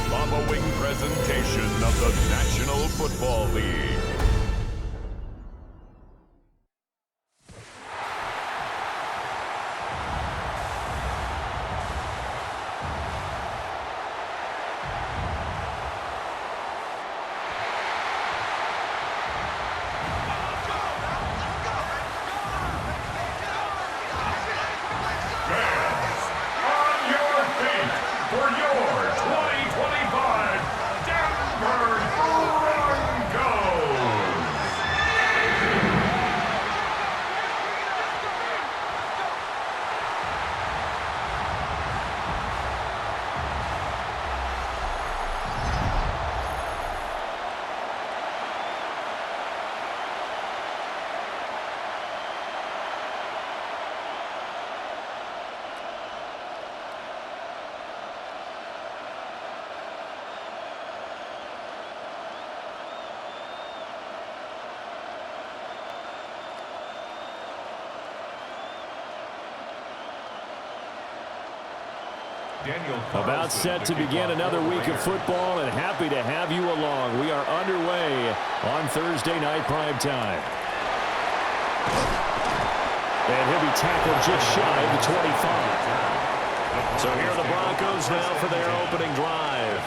following presentation of the National Football League. For your 2025 Denver Broncos. About set to begin another week of football, and happy to have you along. We are underway on Thursday night prime time. And he'll be tackled just shy of the 25. So here are the Broncos now for their opening drive.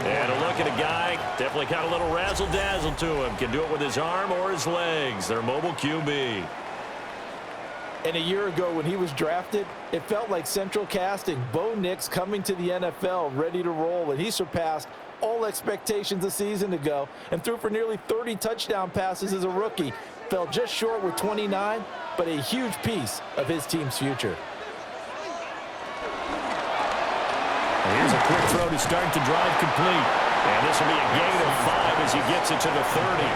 And a look at a guy, definitely got a little razzle-dazzle to him. Can do it with his arm or his legs. Their mobile QB. And a year ago when he was drafted, it felt like central casting. Bo Nix coming to the NFL ready to roll, and he surpassed all expectations a season ago and threw for nearly 30 touchdown passes as a rookie. Fell just short with 29, but a huge piece of his team's future. Here's a quick throw to start the drive complete. And this will be a gain of 5 as he gets it to the 30.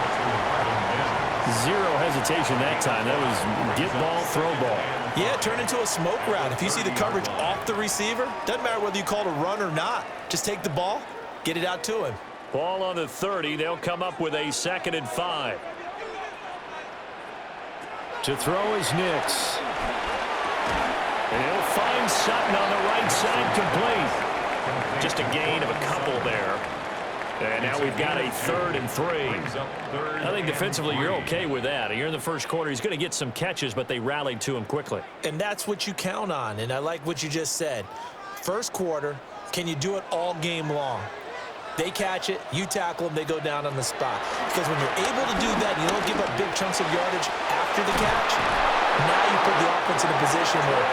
Zero hesitation that time. That was get ball, throw ball. Yeah, turn into a smoke route. If you see the coverage off the receiver, doesn't matter whether you call it a run or not. Just take the ball, get it out to him. Ball on the 30. They'll come up with a 2nd and 5. To throw is Nix. And he'll find Sutton on the right side complete. Just a gain of a couple there. And now we've got a 3rd and 3. I think defensively you're okay with that. Here in the first quarter, he's going to get some catches, but they rallied to him quickly. And that's what you count on, and I like what you just said. First quarter, can you do it all game long? They catch it, you tackle them, they go down on the spot. Because when you're able to do that, you don't give up big chunks of yardage after the catch, now you put the offense in a position where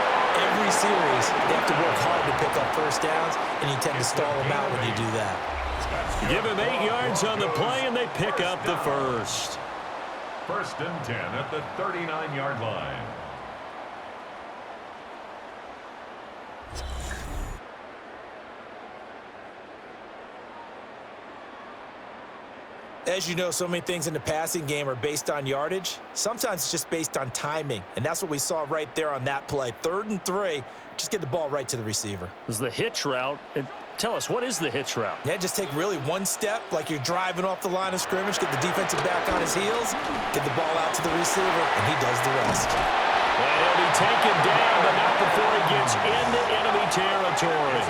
every series they have to work hard to pick up first downs, and you tend to stall them out when you do that. Give him 8 yards on the play, and they pick up the first. 1st and 10 at the 39-yard line. As you know, so many things in the passing game are based on yardage. Sometimes it's just based on timing, and that's what we saw right there on that play. 3rd and 3, just get the ball right to the receiver. This is the hitch route. Tell us, what is the hitch route? Yeah, just take really one step, like you're driving off the line of scrimmage, get the defensive back on his heels, get the ball out to the receiver, and he does the rest. And he'll be taken down, but not before he gets into enemy territory.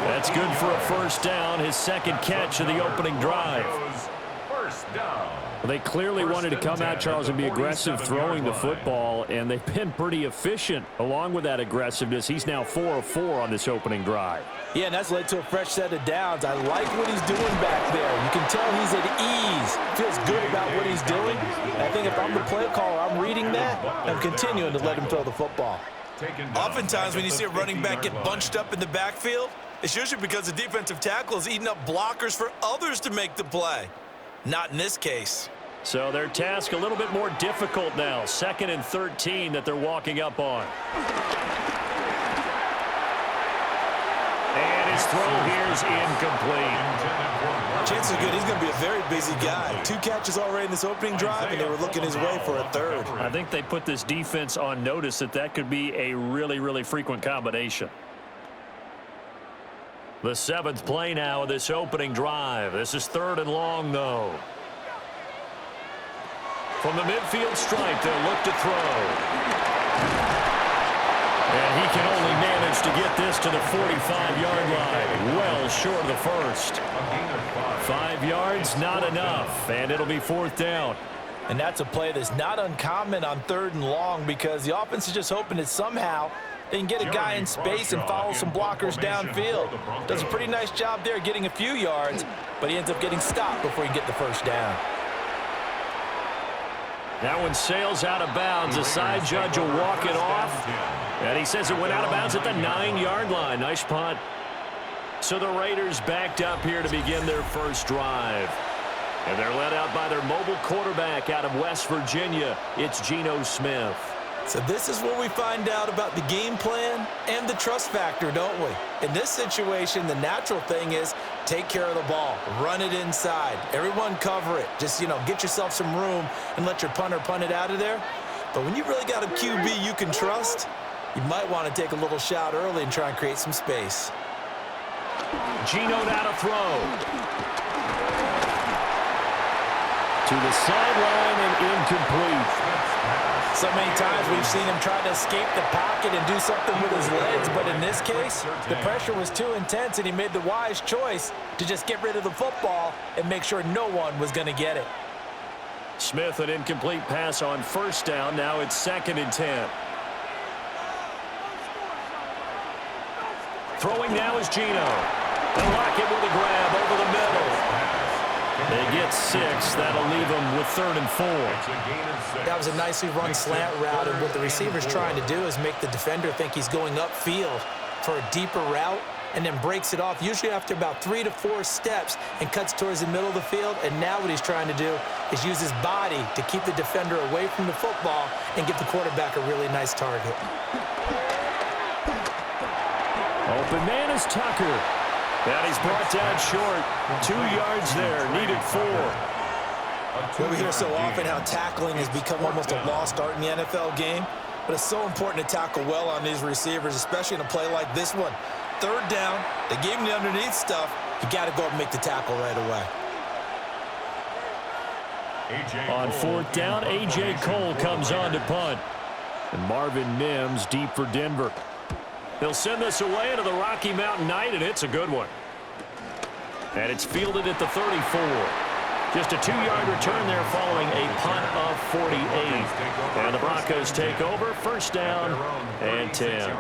That's good for a first down, his 2nd catch of the opening drive. Well, they clearly wanted to come out, Charles, and be aggressive throwing the football, and they've been pretty efficient along with that aggressiveness. He's now 4 of 4 on this opening drive. Yeah, and that's led to a fresh set of downs. I like what he's doing back there. You can tell he's at ease, feels good about what he's doing. I think if I'm the play caller, I'm reading that, I'm continuing to let him throw the football. Oftentimes when you see a running back get bunched up in the backfield, it's usually because the defensive tackle is eating up blockers for others to make the play. Not in this case. So their task a little bit more difficult now. 2nd and 13 that they're walking up on. And his throw here is incomplete. Chances are good. He's going to be a very busy guy. 2 catches already in this opening drive, and they were looking his way for a 3rd. I think they put this defense on notice that could be a really, really frequent combination. The 7th play now of this opening drive. This is 3rd and long, though. From the midfield stripe, they'll look to throw. And he can only manage to get this to the 45-yard line. Well short of the first. 5 yards, not enough. And it'll be 4th down. And that's a play that's not uncommon on 3rd and long because the offense is just hoping that somehow they can get a guy in space and follow some blockers downfield. Does a pretty nice job there getting a few yards, but he ends up getting stopped before he can get the first down. That one sails out of bounds. The side judge will walk it off. And he says it went out of bounds at the 9-yard line. Nice punt. So the Raiders backed up here to begin their first drive. And they're led out by their mobile quarterback out of West Virginia. It's Geno Smith. So this is where we find out about the game plan and the trust factor, don't we? In this situation, the natural thing is take care of the ball. Run it inside. Everyone cover it. Just, get yourself some room and let your punter punt it out of there. But when you really got a QB you can trust, you might want to take a little shot early and try and create some space. Geno now to throw. To the sideline and incomplete. So many times we've seen him try to escape the pocket and do something with his legs, but in this case, the pressure was too intense and he made the wise choice to just get rid of the football and make sure no one was going to get it. Smith, an incomplete pass on 1st down. Now it's 2nd and 10. Throwing now is Geno. And Lockett with a grab over the middle. They get 6. That'll leave them with 3rd and 4. That was a nicely run slant route, and what the receiver's trying to do is make the defender think he's going upfield for a deeper route and then breaks it off, usually after about 3 to 4 steps, and cuts towards the middle of the field. And now what he's trying to do is use his body to keep the defender away from the football and give the quarterback a really nice target. Open man is Tucker. And he's brought down short. 2 yards there, needed 4. We hear so often how tackling has become almost a lost art in the NFL game, but it's so important to tackle well on these receivers, especially in a play like this one. 3rd down, they gave him the underneath stuff. You got to go up and make the tackle right away. On 4th down, A.J. Cole comes on to punt. And Marvin Mims deep for Denver. They'll send this away into the Rocky Mountain Night, and it's a good one. And it's fielded at the 34. Just a 2-yard return there following a punt of 48. And the Broncos take over, 1st down and 10.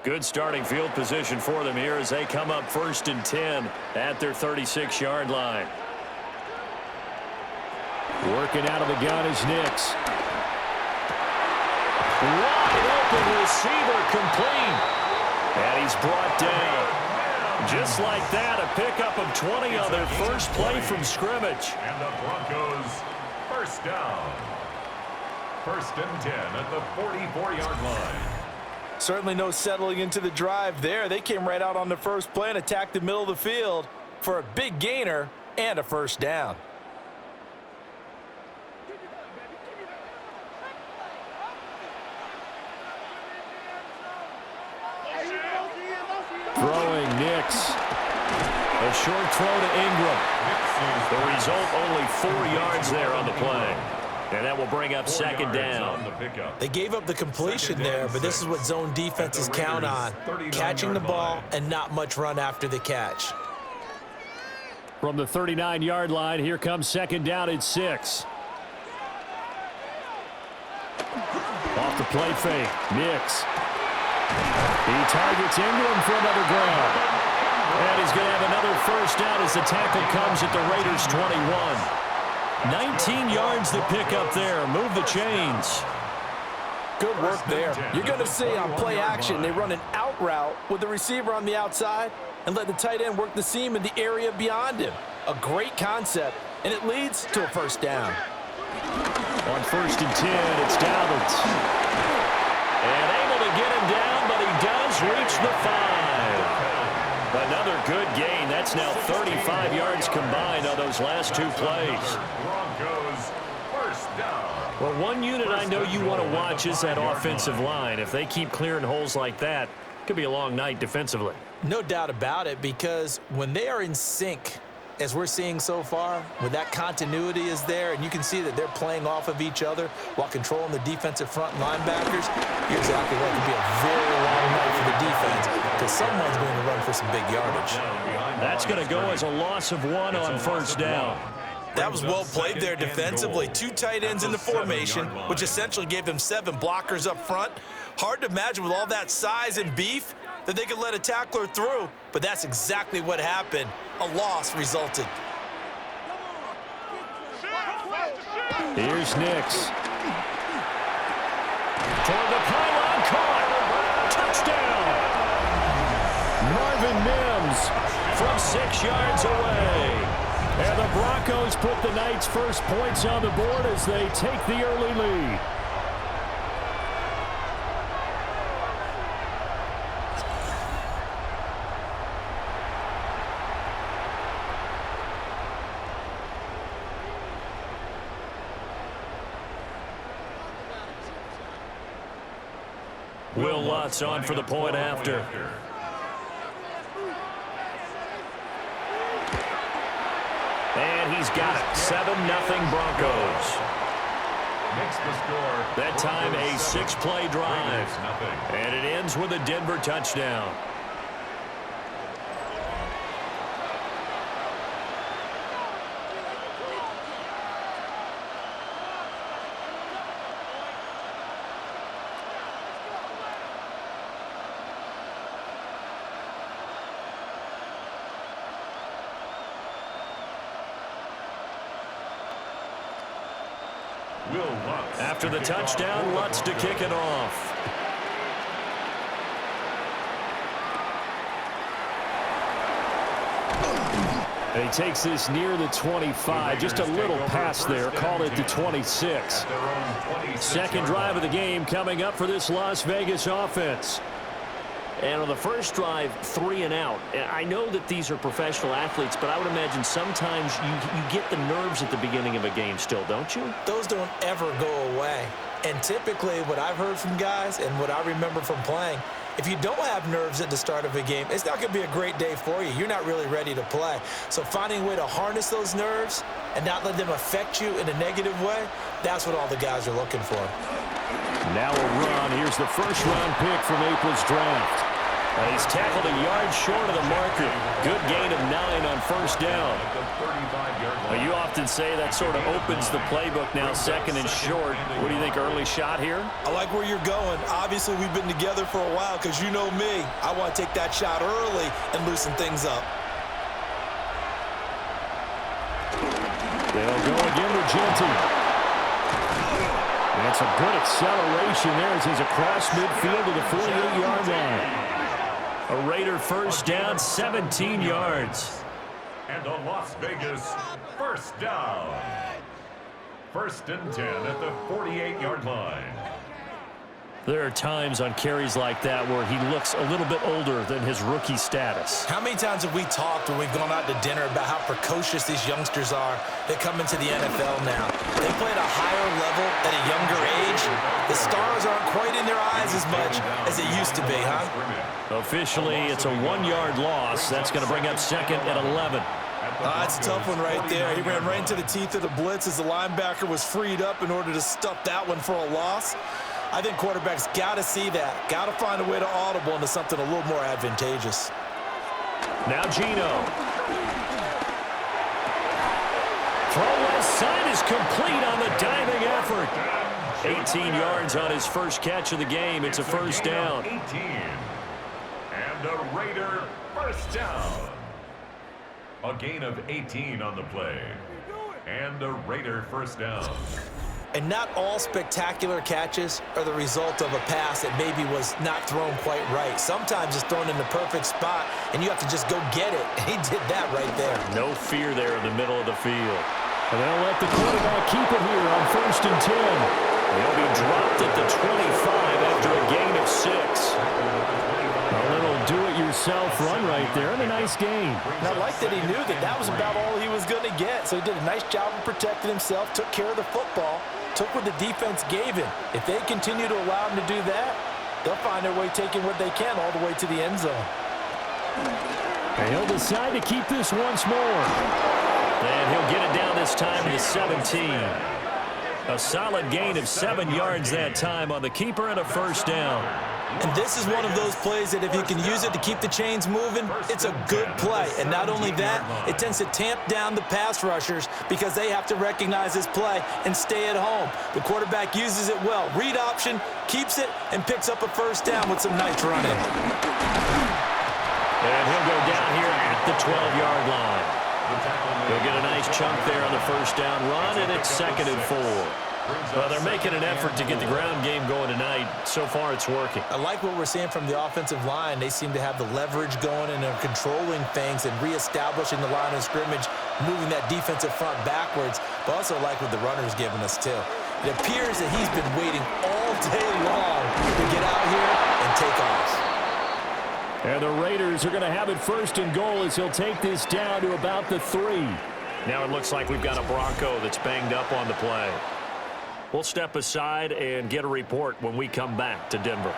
Good starting field position for them here as they come up 1st and 10 at their 36-yard line. Working out of the gun is Nix. Wide open receiver complete. And he's brought down. Just like that, a pickup of 20 on their first play from scrimmage. And the Broncos, 1st down. 1st and 10 at the 44-yard line. Certainly no settling into the drive there. They came right out on the first play and attacked the middle of the field for a big gainer and a 1st down. Throwing Nix. A short throw to Ingram. The result, only 4 yards there on the play. And that will bring up 2nd down. They gave up the completion there, but this is what zone defenses count on. Catching the ball and not much run after the catch. From the 39-yard line, here comes 2nd down at 6. Off the play fake, Nix. He targets Ingram for another grab. And he's going to have another 1st down as the tackle comes at the Raiders' 21. 19 yards to pick up there. Move the chains. Good work there. You're going to see on play action, they run an out route with the receiver on the outside and let the tight end work the seam in the area beyond him. A great concept, and it leads to a 1st down. On 1st and 10, it's Dobbins. And able to get him down, but he does reach the 5. Another good gain. That's now 35 yards combined on those last 2 plays. Broncos, 1st down. Well, one unit I know you want to watch is that offensive line. If they keep clearing holes like that, it could be a long night defensively. No doubt about it, because when they are in sync, as we're seeing so far, when that continuity is there, and you can see that they're playing off of each other while controlling the defensive front linebackers, you're exactly right. It could be a very long night for the defense because someone's going to run for some big yardage. That's going to go as a loss of 1 on first down. That was well played there defensively. 2 tight ends in the formation, which essentially gave them 7 blockers up front. Hard to imagine with all that size and beef that they could let a tackler through, but that's exactly what happened. A loss resulted. Here's Nix. Toward the pylon, caught. Touchdown. Marvin Mims from 6 yards away. And the Broncos put the Knights' first points on the board as they take the early lead. Will Lutz on for the point after. And he's got it. 7-0 Broncos. That time a 6-play drive. And it ends with a Denver touchdown. After the touchdown, Lutz to kick it off. He takes this near the 25. Just a little pass there. Called it the 26. Second drive of the game coming up for this Las Vegas offense. And on the first drive, 3 and out. I know that these are professional athletes, but I would imagine sometimes you get the nerves at the beginning of a game still, don't you? Those don't ever go away. And typically what I've heard from guys and what I remember from playing, if you don't have nerves at the start of a game, it's not going to be a great day for you. You're not really ready to play. So finding a way to harness those nerves and not let them affect you in a negative way, that's what all the guys are looking for. Now a run. Here's the first-round pick from April's draft. He's tackled a yard short of the marker. Good gain of 9 on first down. You often say that sort of opens the playbook now, 2nd and short. What do you think, early shot here? I like where you're going. Obviously, we've been together for a while because you know me. I want to take that shot early and loosen things up. They'll go again with Genty. That's a good acceleration there as he's across midfield to the 48-yard line. A Raider first down, 17 yards. And a Las Vegas first down. 1st and 10 at the 48-yard line. There are times on carries like that where he looks a little bit older than his rookie status. How many times have we talked when we've gone out to dinner about how precocious these youngsters are that come into the NFL now? They play at a higher level at a younger age. The stars aren't quite in their eyes as much as it used to be, huh? Officially, it's a 1-yard loss. That's going to bring up 2nd and 11. That's a tough one right there. He ran right into the teeth of the blitz as the linebacker was freed up in order to stuff that one for a loss. I think quarterbacks got to see that. Got to find a way to audible into something a little more advantageous. Now Gino. Throw left side is complete on the diving effort. 18 yards on his first catch of the game. It's a first down. 18. And a Raider first down. A gain of 18 on the play. And a Raider first down. And not all spectacular catches are the result of a pass that maybe was not thrown quite right. Sometimes it's thrown in the perfect spot, and you have to just go get it. And he did that right there. No fear there in the middle of the field. And they'll let the quarterback keep it here on 1st and 10. He'll be dropped at the 25 after a gain of 6. A little do-it-yourself run right there, and a nice game. And I like that he knew that that was about all he was going to get. So he did a nice job of protecting himself, took care of the football, took what the defense gave him. If they continue to allow him to do that, they'll find their way taking what they can all the way to the end zone. And he'll decide to keep this once more. And he'll get it down this time to 17. A solid gain of 7 yards that time on the keeper and a first down. And this is one of those plays that if you can use it to keep the chains moving, it's a good play. And not only that, it tends to tamp down the pass rushers because they have to recognize this play and stay at home. The quarterback uses it well. Read option, keeps it, and picks up a first down with some nice running. And he'll go down here at the 12-yard line. He'll get a nice chunk there on the first down run, and it's 2nd and 4. Well, they're making an effort to get the ground game going tonight. So far, it's working. I like what we're seeing from the offensive line. They seem to have the leverage going and are controlling things and reestablishing the line of scrimmage, moving that defensive front backwards. But also like what the runner's giving us, too. It appears that he's been waiting all day long to get out here and take off. And the Raiders are going to have it 1st and goal as he'll take this down to about the 3. Now it looks like we've got a Bronco that's banged up on the play. We'll step aside and get a report when we come back to Denver.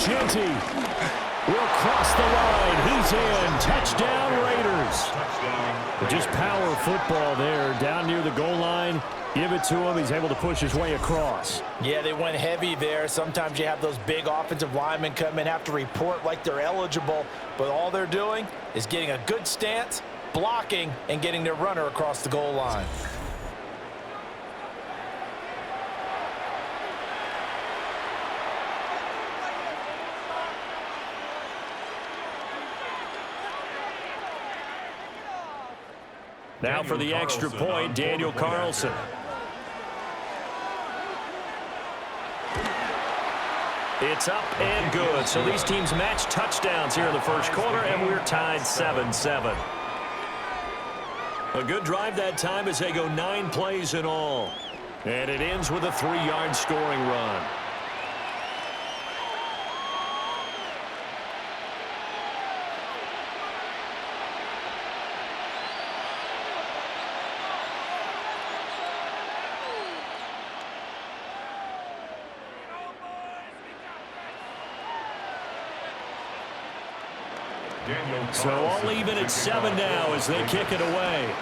Genty will cross the line. He's in. Touchdown, Raiders. Just power football there down near the goal line. Give it to him. He's able to push his way across. Yeah, they went heavy there. Sometimes you have those big offensive linemen come in, have to report like they're eligible, but all they're doing is getting a good stance, blocking, and getting their runner across the goal line. Now for the extra point, Daniel Carlson. It's up and good. So these teams match touchdowns here in the first quarter, and we're tied 7-7. A good drive that time as they go 9 plays in all. And it ends with a 3-yard scoring run. So all even at 7 now as they kick it away.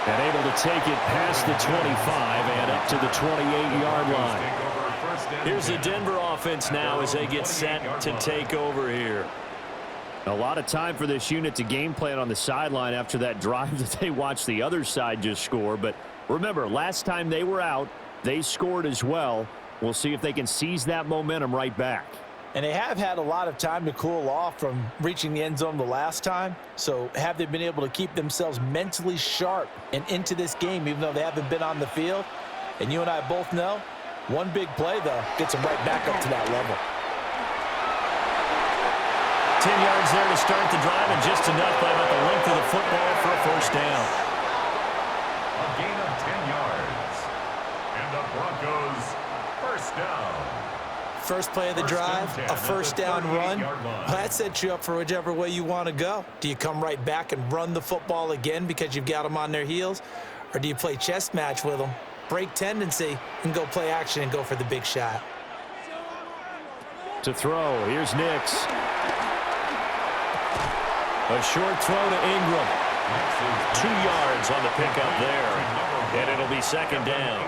And able to take it past the 25 and up to the 28-yard line. Here's the Denver offense now as they get set to take over here. A lot of time for this unit to game plan on the sideline after that drive that they watched the other side just score. But remember, last time they were out, they scored as well. We'll see if they can seize that momentum right back. And they have had a lot of time to cool off from reaching the end zone the last time. So have they been able to keep themselves mentally sharp and into this game, even though they haven't been on the field? And you and I both know, one big play, though, gets them right back up to that level. 10 yards there to start the drive, and just enough by about the length of the football for a first down. A gain of 10 yards. And the Broncos first down. First play of the drive, a first down run. Well, that sets you up for whichever way you want to go. Do you come right back and run the football again because you've got them on their heels? Or do you play chess match with them, break tendency, and go play action and go for the big shot? To throw, here's Nix. A short throw to Ingram. 2 yards on the pickup there. And it'll be second down.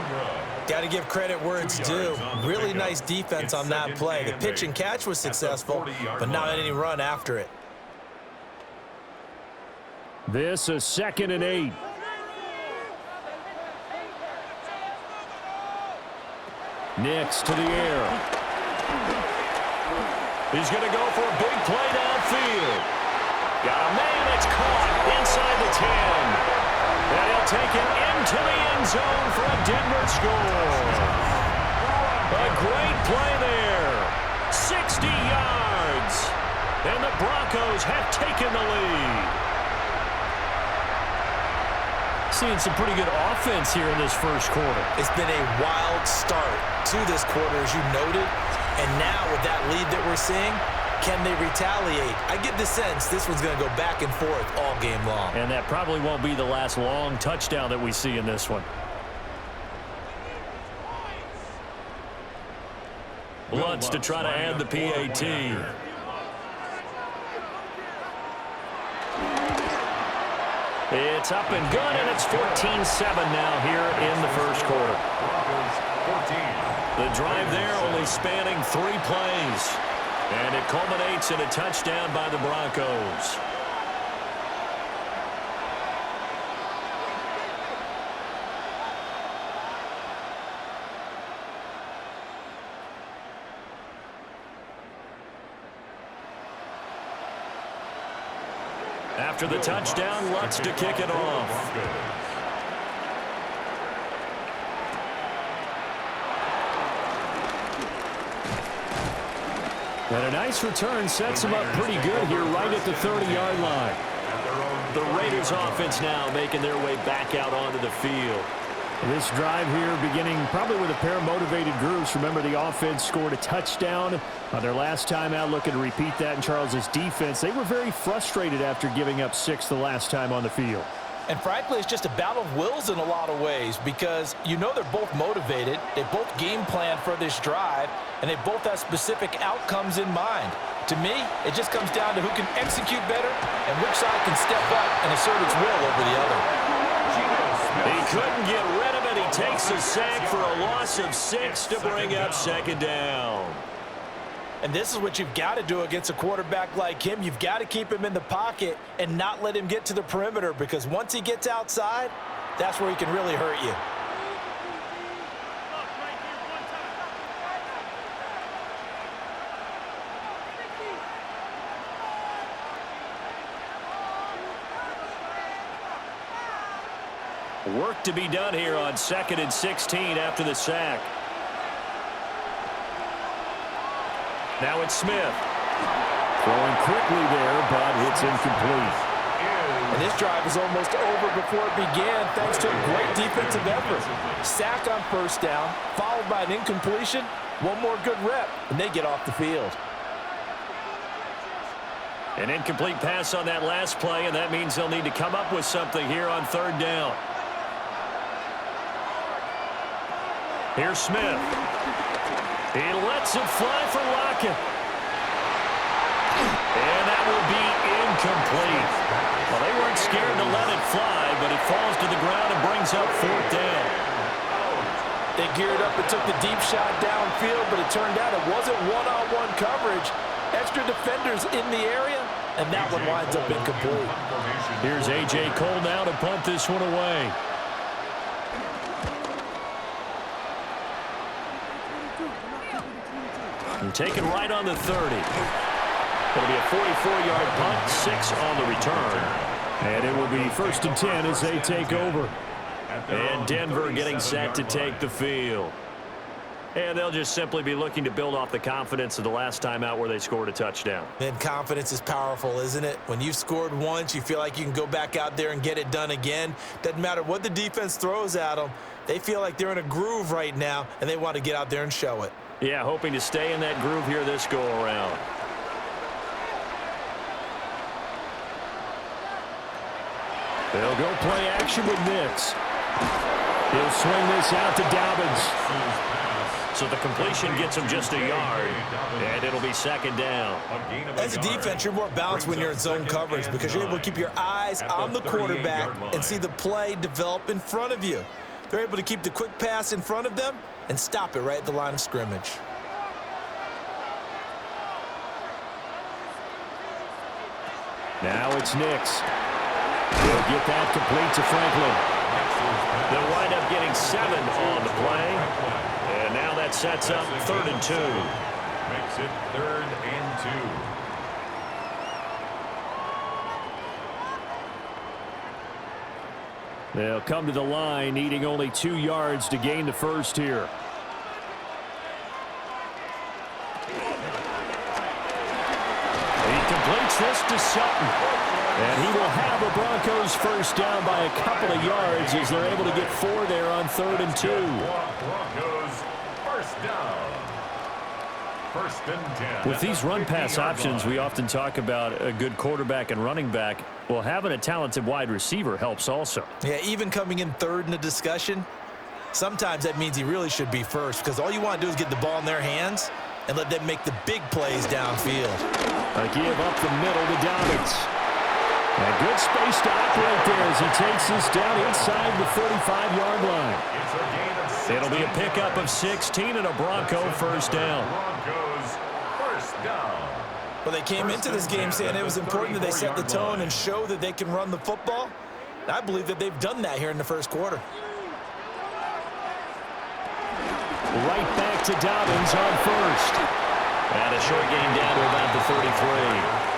Got to give credit where it's due. Really nice defense on that play. The pitch and catch was successful, but not any run after it. This is 2nd and 8. Nix to the air. He's going to go for a big play downfield. Got a man, it's caught inside the 10. And he'll take it into the end zone for a Denver score. A great play there. 60 yards. And the Broncos have taken the lead. Seeing some pretty good offense here in this first quarter. It's been a wild start to this quarter, as you noted. And now with that lead that we're seeing, can they retaliate? I get the sense this one's going to go back and forth all game long. And that probably won't be the last long touchdown that we see in this one. Lutz to try to add the PAT. It's up and good, and it's 14-7 now here in the first quarter. The drive there only spanning 3 plays. And it culminates in a touchdown by the Broncos. After the touchdown, Lutz to kick it off. And a nice return sets him up pretty good here right at the 30-yard line. The Raiders offense now making their way back out onto the field. This drive here beginning probably with a pair of motivated groups. Remember, the offense scored a touchdown on their last time out, looking to repeat that in Charles's defense. They were very frustrated after giving up 6 the last time on the field. And frankly, it's just a battle of wills in a lot of ways because you know they're both motivated. They both game plan for this drive, and they both have specific outcomes in mind. To me, it just comes down to who can execute better and which side can step up and assert its will over the other. He couldn't get rid of it. He takes a sack for a loss of 6 to bring up second down. And this is what you've got to do against a quarterback like him. You've got to keep him in the pocket and not let him get to the perimeter because once he gets outside, that's where he can really hurt you. Work to be done here on 2nd and 16 after the sack. Now it's Smith. Throwing quickly there, but it's incomplete. And this drive is almost over before it began thanks to a great defensive effort. Sack on first down, followed by an incompletion. One more good rep, and they get off the field. An incomplete pass on that last play, and that means they'll need to come up with something here on 3rd down. Here's Smith. He lets it fly for Lockett. And that will be incomplete. Well, they weren't scared to let it fly, but it falls to the ground and brings up 4th down. They geared up and took the deep shot downfield, but it turned out it wasn't one-on-one coverage. Extra defenders in the area, and that one winds up incomplete. Here's A.J. Cole now to punt this one away. And taken right on the 30. It'll be a 44-yard punt, 6 on the return. And it will be 1st and 10 as they take over. And Denver getting set to take the field. And they'll just simply be looking to build off the confidence of the last time out where they scored a touchdown. Man, confidence is powerful, isn't it? When you've scored once, you feel like you can go back out there and get it done again. Doesn't matter what the defense throws at them. They feel like they're in a groove right now, and they want to get out there and show it. Yeah, hoping to stay in that groove here this go-around. They'll go play action with Nix. He'll swing this out to Dobbins. So the completion gets him just a yard, and it'll be 2nd down. As a defense, you're more balanced when you're in zone coverage because you're able to keep your eyes on the quarterback and see the play develop in front of you. They're able to keep the quick pass in front of them and stop it right at the line of scrimmage. Now it's Nix. He'll get that complete to Franklin. They'll wind up getting 7 on the play. And now that sets up 3rd and 2. Makes it 3rd and 2. They'll come to the line, needing only 2 yards to gain the first here. He completes this to Sutton. And he will have a Broncos first down by a couple of yards as they're able to get 4 there on 3rd and 2. Broncos first down. 1st and 10. With these run-pass options, we often talk about a good quarterback and running back. Well, having a talented wide receiver helps also. Yeah, even coming in 3rd in the discussion, sometimes that means he really should be first because all you want to do is get the ball in their hands and let them make the big plays downfield. A give up the middle to Dobbins. A good space to operate there as he takes this down inside the 35-yard line. It'll be a pickup of 16 and a Bronco first down. Broncos first down. Well, they came into this game saying it was important that they set the tone and show that they can run the football. I believe that they've done that here in the 1st quarter. Right back to Dobbins on 1st. And a short gain down to about the 33.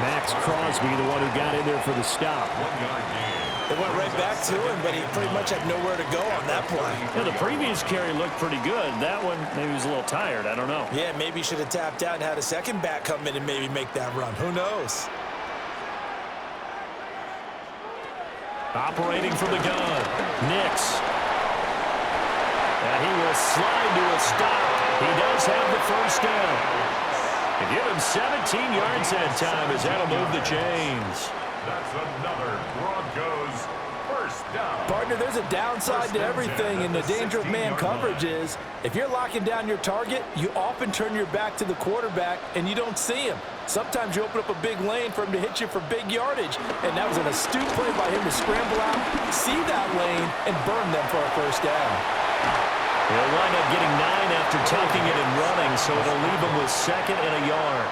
Max Crosby, the one who got in there for the stop. 1 yard gain. They went right back to him, but he pretty much had nowhere to go on that play. Yeah, the previous carry looked pretty good. That one, maybe he was a little tired. I don't know. Yeah, maybe he should have tapped out and had a second back come in and maybe make that run. Who knows? Operating from the gun. Nix. And he will slide to a stop. He does have the first down. They give him 17 yards that time as that'll move the chains. That's another Broncos first down. Partner, there's a downside to everything, and the danger of man coverage is if you're locking down your target, you often turn your back to the quarterback and you don't see him. Sometimes you open up a big lane for him to hit you for big yardage, and that was an astute play by him to scramble out, see that lane, and burn them for a first down. He'll wind up getting 9 after tucking it and running, so it'll leave him with 2nd and a yard.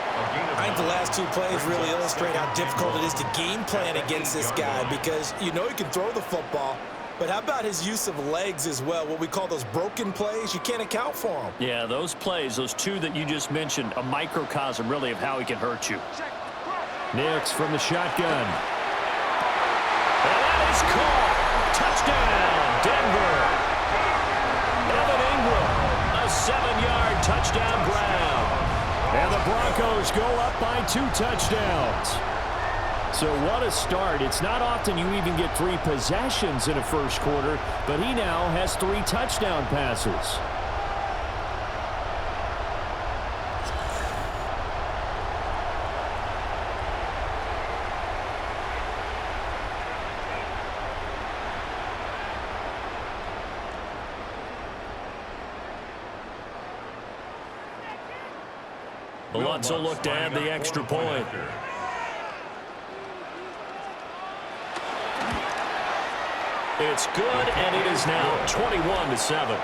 I think the last 2 plays really illustrate how difficult it is to game plan against this guy because you know he can throw the football, but how about his use of legs as well, what we call those broken plays? You can't account for them. Yeah, those plays, those 2 that you just mentioned, a microcosm really of how he can hurt you. Nix from the shotgun. And that is caught. Touchdown, Denver. 7-yard touchdown ground. And the Broncos go up by 2 touchdowns. So what a start. It's not often you even get 3 possessions in a 1st quarter, but he now has 3 touchdown passes. Lutz will look to add the extra point. It's good, and it is now 21-7.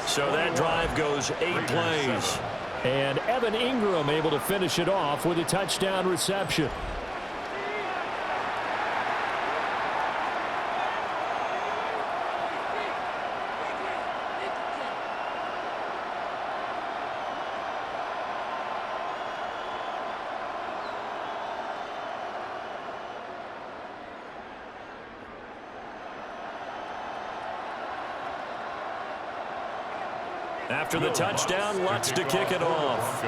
So that drive goes 8 plays. And Evan Ingram able to finish it off with a touchdown reception. After the touchdown, Lutz to kick it off.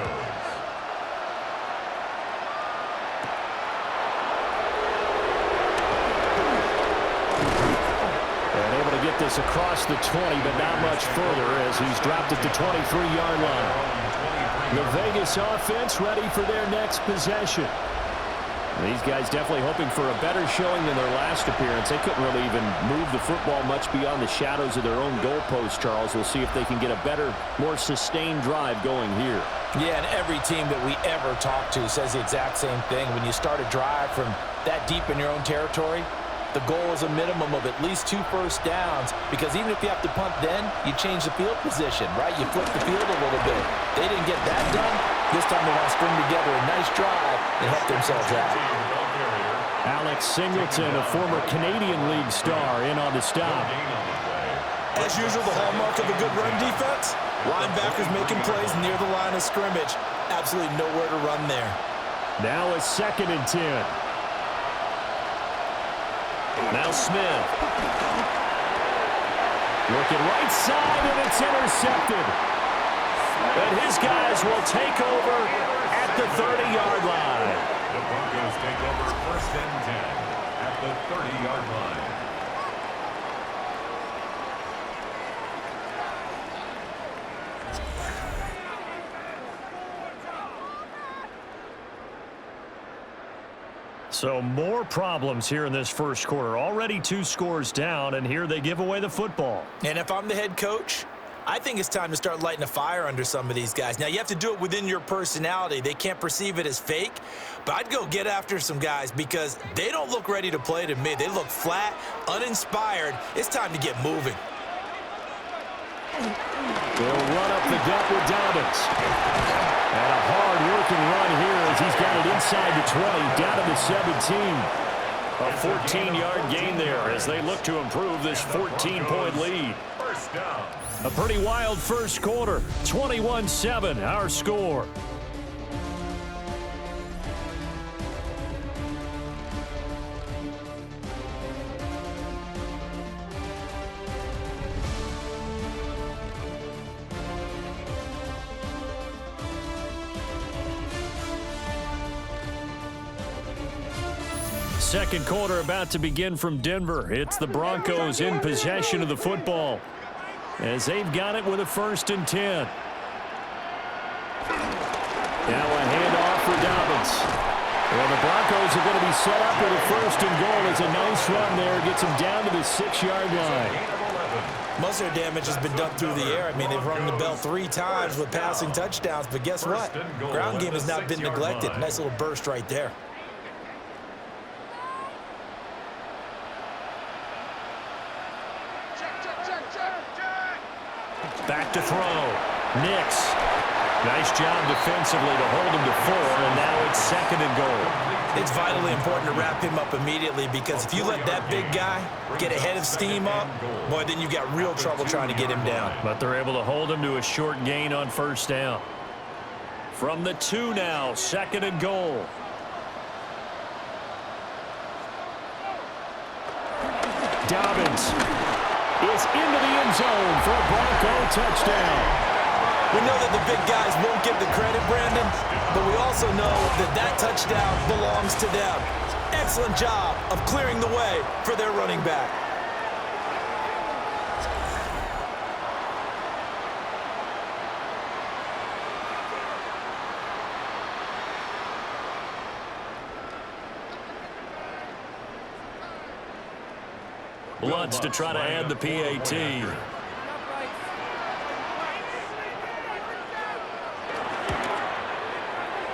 And able to get this across the 20, but not much further as he's dropped it to 23-yard line. The Vegas offense ready for their next possession. These guys definitely hoping for a better showing than their last appearance. They couldn't really even move the football much beyond the shadows of their own goalpost, Charles. We'll see if they can get a better, more sustained drive going here. Yeah, and every team that we ever talk to says the exact same thing. When you start a drive from that deep in your own territory, the goal is a minimum of at least 2 first downs, because even if you have to punt then, you change the field position, right? You flip the field a little bit. They didn't get that done. This time they want to string together a nice drive and help themselves out. Alex Singleton, a former Canadian League star, in on the stop. As usual, the hallmark of a good run defense, linebackers making plays near the line of scrimmage. Absolutely nowhere to run there. Now a 2nd and 10. Now Smith. Looking right side, and it's intercepted. And his guys will take over at the 30-yard line. The Broncos take over 1st and 10 at the 30-yard line. So more problems here in this first quarter. Already 2 scores down, and here they give away the football. And if I'm the head coach, I think it's time to start lighting a fire under some of these guys. Now, you have to do it within your personality. They can't perceive it as fake, but I'd go get after some guys because they don't look ready to play to me. They look flat, uninspired. It's time to get moving. They'll run up the gut with Dobbins. And a hard-working run here as he's got it inside the 20, down to the 17. A 14-yard gain there as they look to improve this 14-point lead. First down. A pretty wild first quarter. 21-7, our score. Second quarter about to begin from Denver. It's the Broncos in possession of the football as they've got it with a 1st and 10. Now a handoff for Dobbins. Well, the Broncos are going to be set up with a 1st and goal. It's a nice run there. Gets them down to the 6-yard line. Most of their damage has been done through the air. I mean, they've rung the bell 3 times with passing touchdowns, but guess what? Ground game has not been neglected. Nice little burst right there. Back to throw. Nix. Nice job defensively to hold him to 4, and now it's 2nd and goal. It's vitally important to wrap him up immediately because if you let that big guy get ahead of steam up, boy, then you've got real trouble trying to get him down. But they're able to hold him to a short gain on 1st down. From the 2 now, 2nd and goal. Dobbins is into the end zone for a Bronco touchdown. We know that the big guys won't get the credit, Brandon, but we also know that that touchdown belongs to them. Excellent job of clearing the way for their running back. Lutz to try to add the PAT.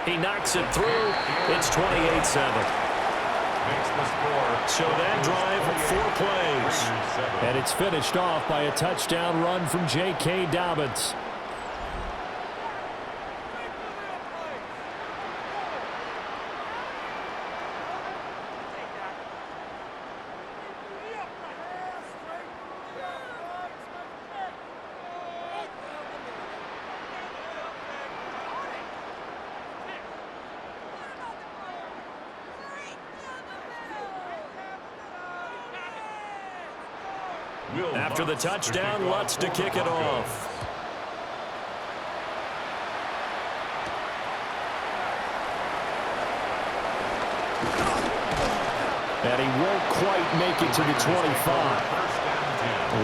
He knocks it through. It's 28-7. So that drive, 4 plays. And it's finished off by a touchdown run from J.K. Dobbins. After the touchdown, Lutz to kick it off. And he won't quite make it to the 25.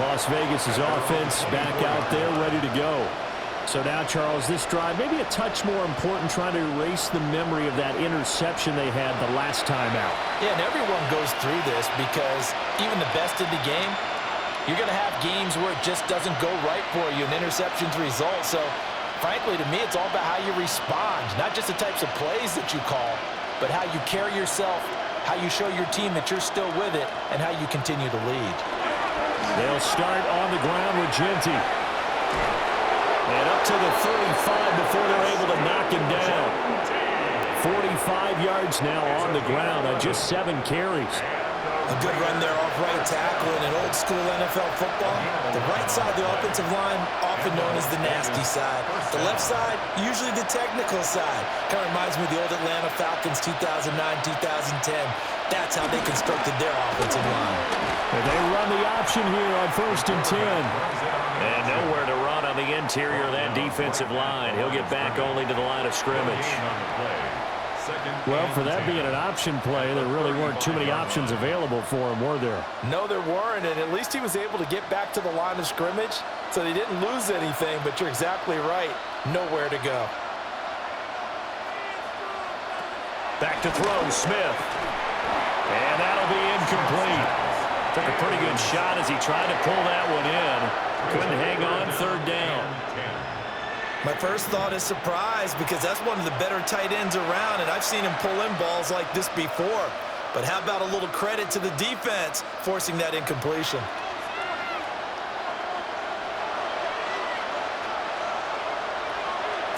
Las Vegas' offense back out there ready to go. So now, Charles, this drive maybe a touch more important, trying to erase the memory of that interception they had the last time out. Yeah, and everyone goes through this because even the best in the game, you're going to have games where it just doesn't go right for you, and interceptions result. So, frankly, to me, it's all about how you respond, not just the types of plays that you call, but how you carry yourself, how you show your team that you're still with it, and how you continue to lead. They'll start on the ground with Genty. And up to the 35 before they're able to knock him down. 45 yards now on the ground on just 7 carries. A good run there off right tackle in an old-school NFL football. The right side of the offensive line, often known as the nasty side. The left side, usually the technical side. Kind of reminds me of the old Atlanta Falcons 2009, 2010. That's how they constructed their offensive line. And they run the option here on 1st and 10. And nowhere to run on the interior of that defensive line. He'll get back only to the line of scrimmage. Well, for that being an option play, there really weren't too many options available for him, were there? No, there weren't, and at least he was able to get back to the line of scrimmage, so they didn't lose anything, but you're exactly right. Nowhere to go. Back to throw, Smith. And that'll be incomplete. Took a pretty good shot as he tried to pull that one in. Couldn't hang on 3rd down. My first thought is surprise because that's one of the better tight ends around, and I've seen him pull in balls like this before. But how about a little credit to the defense forcing that incompletion?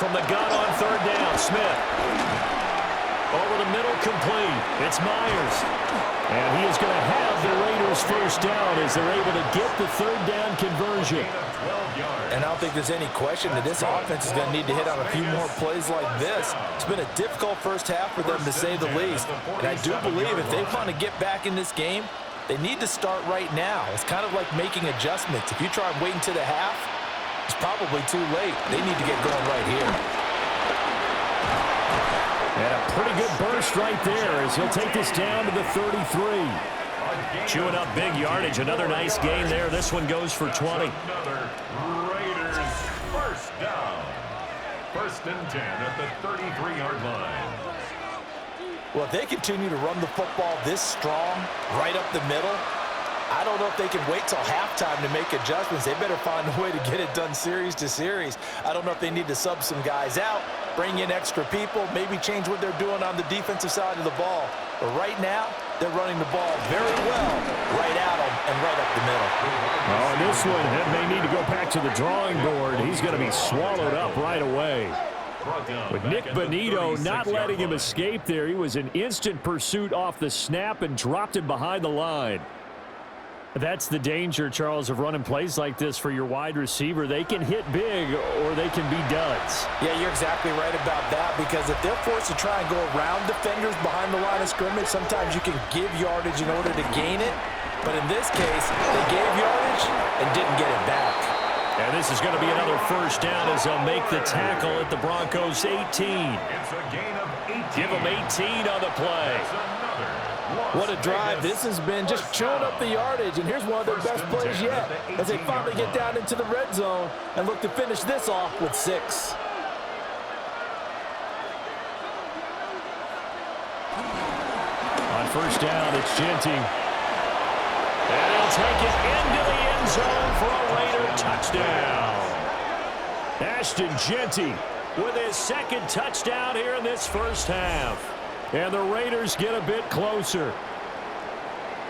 From the gun on 3rd down, Smith. Over the middle, complete. It's Myers. And he is going to have the Raiders 1st down as they're able to get the 3rd down conversion. And I don't think there's any question that this offense is going to need to hit on a few more plays like this. It's been a difficult first half for them, to say the least. And I do believe if they want to get back in this game, they need to start right now. It's kind of like making adjustments. If you try and wait until the half, it's probably too late. They need to get going right here. And a pretty good burst right there as he'll take this down to the 33. Chewing up big yardage. Another nice gain there. This one goes for 20. Another Raiders 1st down. 1st and 10 at the 33-yard line. Well, if they continue to run the football this strong, right up the middle, I don't know if they can wait till halftime to make adjustments. They better find a way to get it done series to series. I don't know if they need to sub some guys out, bring in extra people, maybe change what they're doing on the defensive side of the ball. But right now, they're running the ball very well right at them and right up the middle. Oh, and this one may need to go back to the drawing board. He's going to be swallowed up right away. But Nick Bonito not letting him escape there. He was in instant pursuit off the snap and dropped him behind the line. That's the danger, Charles, of running plays like this for your wide receiver. They can hit big or they can be duds. Yeah, you're exactly right about that, because if they're forced to try and go around defenders behind the line of scrimmage, sometimes you can give yardage in order to gain it. But in this case, they gave yardage and didn't get it back. And this is going to be another 1st down as they'll make the tackle at the Broncos 18. It's a gain of 18. Give them 18 on the play. What a drive this has been, just chewing up the yardage. And here's one of their best plays yet as they finally get down into the red zone and look to finish this off with 6. On 1st down, it's Genty. And he'll take it into the end zone for a Raider touchdown. Ashton Genty With his 2nd touchdown here in this 1st half. And the Raiders get a bit closer.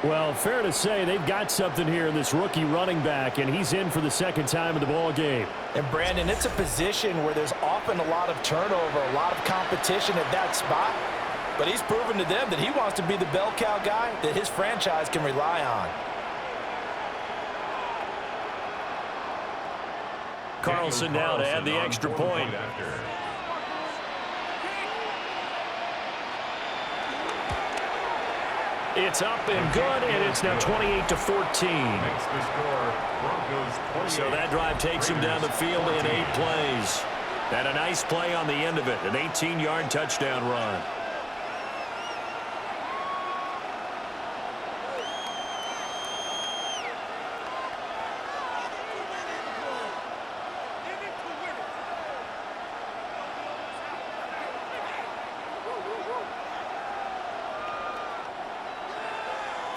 Well, fair to say they've got something here in this rookie running back, and he's in for the 2nd time in the ball game. And, Brandon, it's a position where there's often a lot of turnover, a lot of competition at that spot. But he's proven to them that he wants to be the bell cow guy that his franchise can rely on. Carlson now to add the extra point. It's up and good, and it's now 28-14. So that drive takes him down the field in 8 plays. And a nice play on the end of it, an 18-yard touchdown run.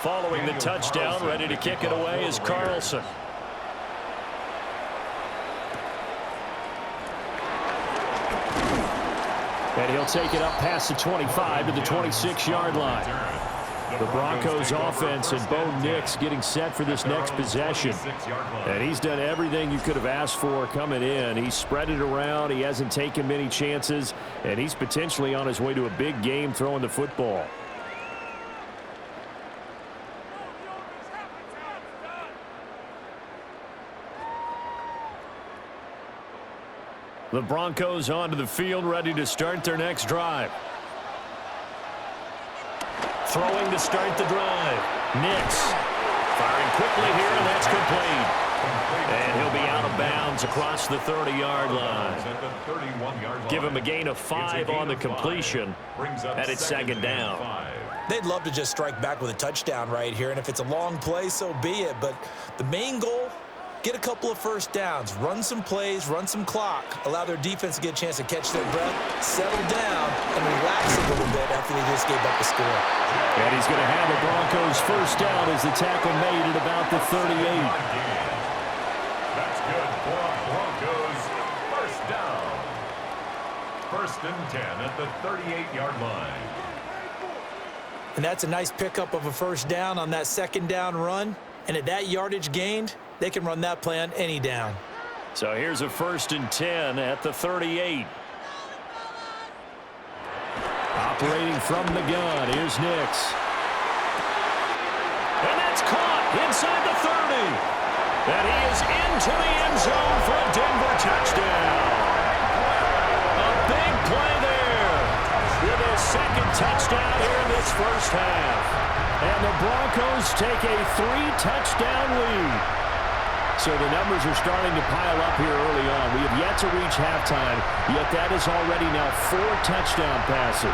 Following the touchdown, ready to kick it away is Carlson. And he'll take it up past the 25 to the 26-yard line. The Broncos offense and Bo Nix getting set for this next possession. And he's done everything you could have asked for coming in. He's spread it around. He hasn't taken many chances. And he's potentially on his way to a big game throwing the football. The Broncos onto the field, ready to start their next drive. Throwing to start the drive. Nix firing quickly here, and that's complete. And he'll be out of bounds across the 30-yard line. Give him a gain of 5 on the completion, and it's second down. They'd love to just strike back with a touchdown right here, and if it's a long play, so be it. But the main goal, get a couple of first downs, run some plays, run some clock, allow their defense to get a chance to catch their breath, settle down, and relax a little bit after they just gave up a score. And he's going to have the Broncos first down as the tackle made at about the 38. That's good for Broncos. First down. 1st and 10 at the 38-yard line. And that's a nice pickup of a first down on that second down run. And at that yardage gained, they can run that play on any down. So here's a 1st and 10 at the 38. Operating from the gun, here's Nix. And that's caught inside the 30. And he is into the end zone for a Denver touchdown. A big play there with his second touchdown here in this first half. And the Broncos take a 3-touchdown lead. So the numbers are starting to pile up here early on. We have yet to reach halftime, yet that is already now 4 touchdown passes.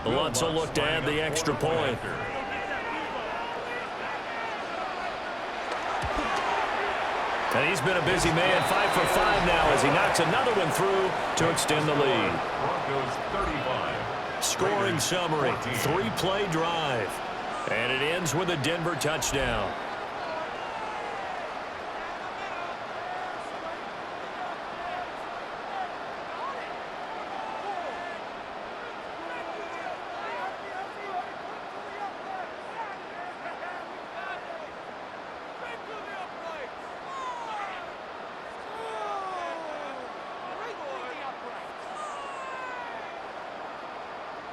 Lutz will look to add the extra point. And he's been a busy man, 5 for 5 now as he knocks another one through to extend the lead. Broncos 35. Scoring summary, 3-play drive. And it ends with a Denver touchdown.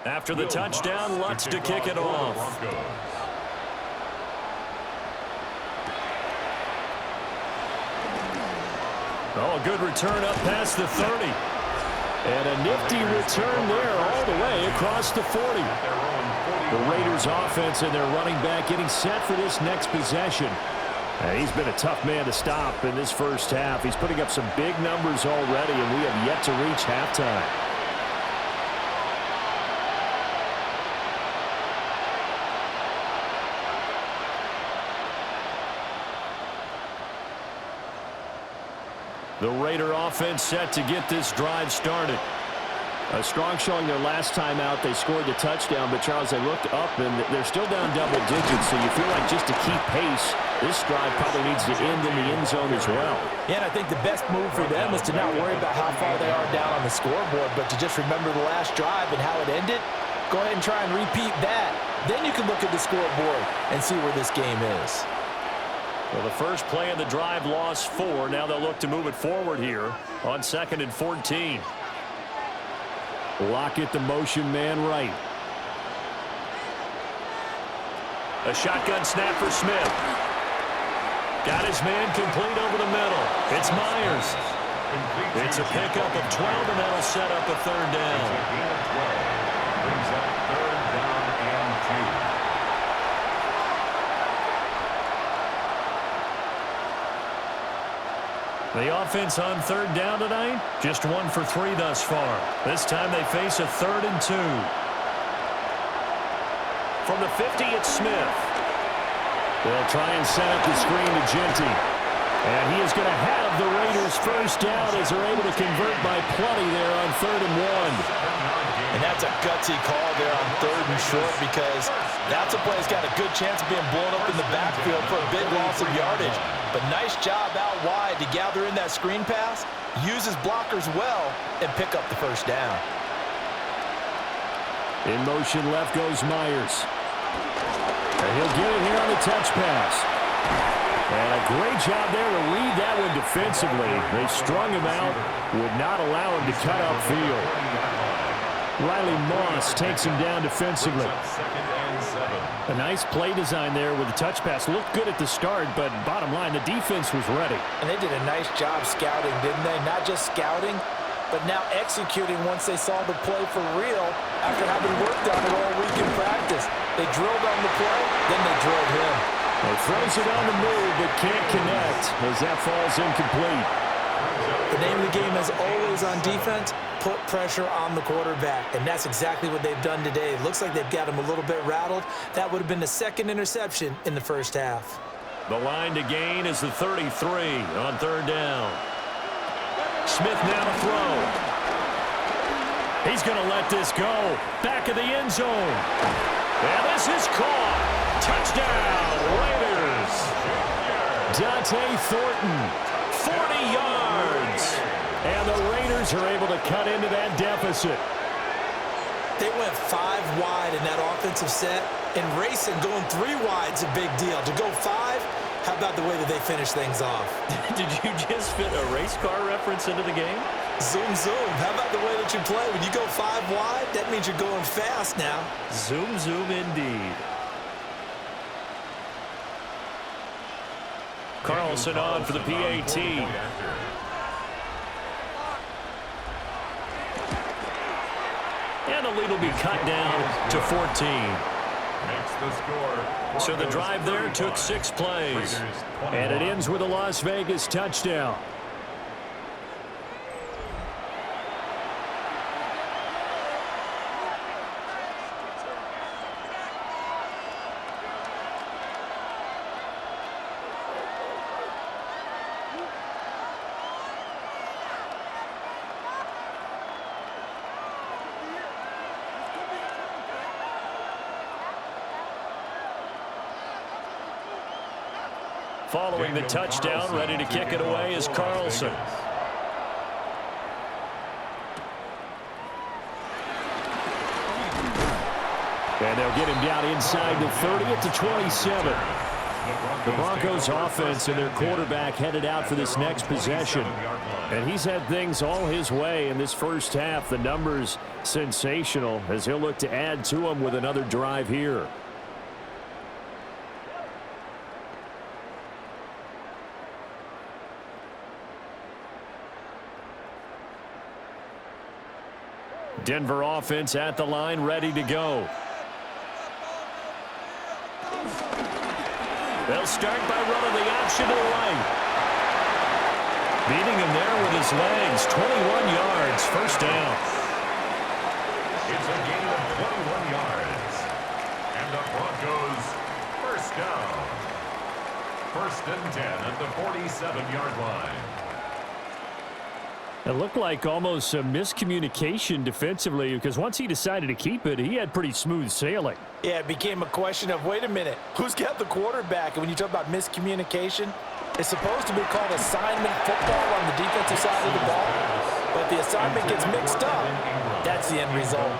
After the touchdown, Lutz to kick it off. Oh, a good return up past the 30. And a nifty return there all the way across the 40. The Raiders offense and their running back getting set for this next possession. He's been a tough man to stop in this first half. He's putting up some big numbers already, and we have yet to reach halftime. The Raider offense set to get this drive started. A strong showing their last time out. They scored the touchdown, but Charles, they looked up, and they're still down double digits, so you feel like just to keep pace, this drive probably needs to end in the end zone as well. Yeah, and I think the best move for them is to not worry about how far they are down on the scoreboard, but to just remember the last drive and how it ended. Go ahead and try and repeat that. Then you can look at the scoreboard and see where this game is. Well, the first play of the drive lost 4. Now they'll look to move it forward here on 2nd and 14. Lockett the motion man right. A shotgun snap for Smith. Got his man complete over the middle. It's Myers. It's a pickup of 12, and that'll set up a 3rd down. Brings up 3rd down and 2. The offense on 3rd down tonight, just 1 for 3 thus far. This time they face a 3rd and 2. From the 50, it's Smith. They'll try and set up the screen to Genty. And he is going to have the Raiders first down as they're able to convert by plenty there on 3rd and 1. And that's a gutsy call there on 3rd and short, because that's a play that's got a good chance of being blown up in the backfield for a big loss of yardage. But nice job out wide to gather in that screen pass, use his blockers well, and pick up the first down. In motion left goes Myers. And he'll get it here on the touch pass. And a great job there to read that one defensively. They strung him out, would not allow him to cut upfield. Riley Moss takes him down defensively. A nice play design there with the touch pass. Looked good at the start, but bottom line, the defense was ready. And they did a nice job scouting, didn't they? Not just scouting, but now executing once they saw the play for real after having worked on it all week in practice. They drilled on the play, then they drilled him. He throws it on the move, but can't connect as that falls incomplete. The name of the game, as always on defense, put pressure on the quarterback, and that's exactly what they've done today. It looks like they've got him a little bit rattled. That would have been the second interception in the first half. The line to gain is the 33 on third down. Smith now to throw. He's going to let this go. Back of the end zone. And this is caught. Touchdown, Raiders. Dante Thornton, 40 yards. and the Raiders are able to cut into that deficit. They went 5 wide in that offensive set, and racing going 3 wide's a big deal. To go 5, how about the way that they finish things off? Did you just fit a race car reference into the game? Zoom, zoom. How about the way that you play? When you go 5 wide, that means you're going fast now. Zoom, zoom indeed. Carlson on for the PAT. And the lead will be cut down to 14. So the drive there took 6 plays. And it ends with a Las Vegas touchdown. Following the touchdown, ready to kick it away is Carlson. And they'll get him down inside the 30 at the 27. The Broncos offense and their quarterback headed out for this next possession. And he's had things all his way in this first half. The numbers sensational as he'll look to add to them with another drive here. Denver offense at the line, ready to go. They'll start by running the option to the right. Beating him there with his legs, 21 yards, first down. It's a gain of 21 yards. And the Broncos, first down. 1st and 10 at the 47-yard line. It looked like almost some miscommunication defensively because once he decided to keep it, he had pretty smooth sailing. Yeah, it became a question of, wait a minute, who's got the quarterback? And when you talk about miscommunication, it's supposed to be called assignment football on the defensive side of the ball. But the assignment gets mixed up. That's the end result.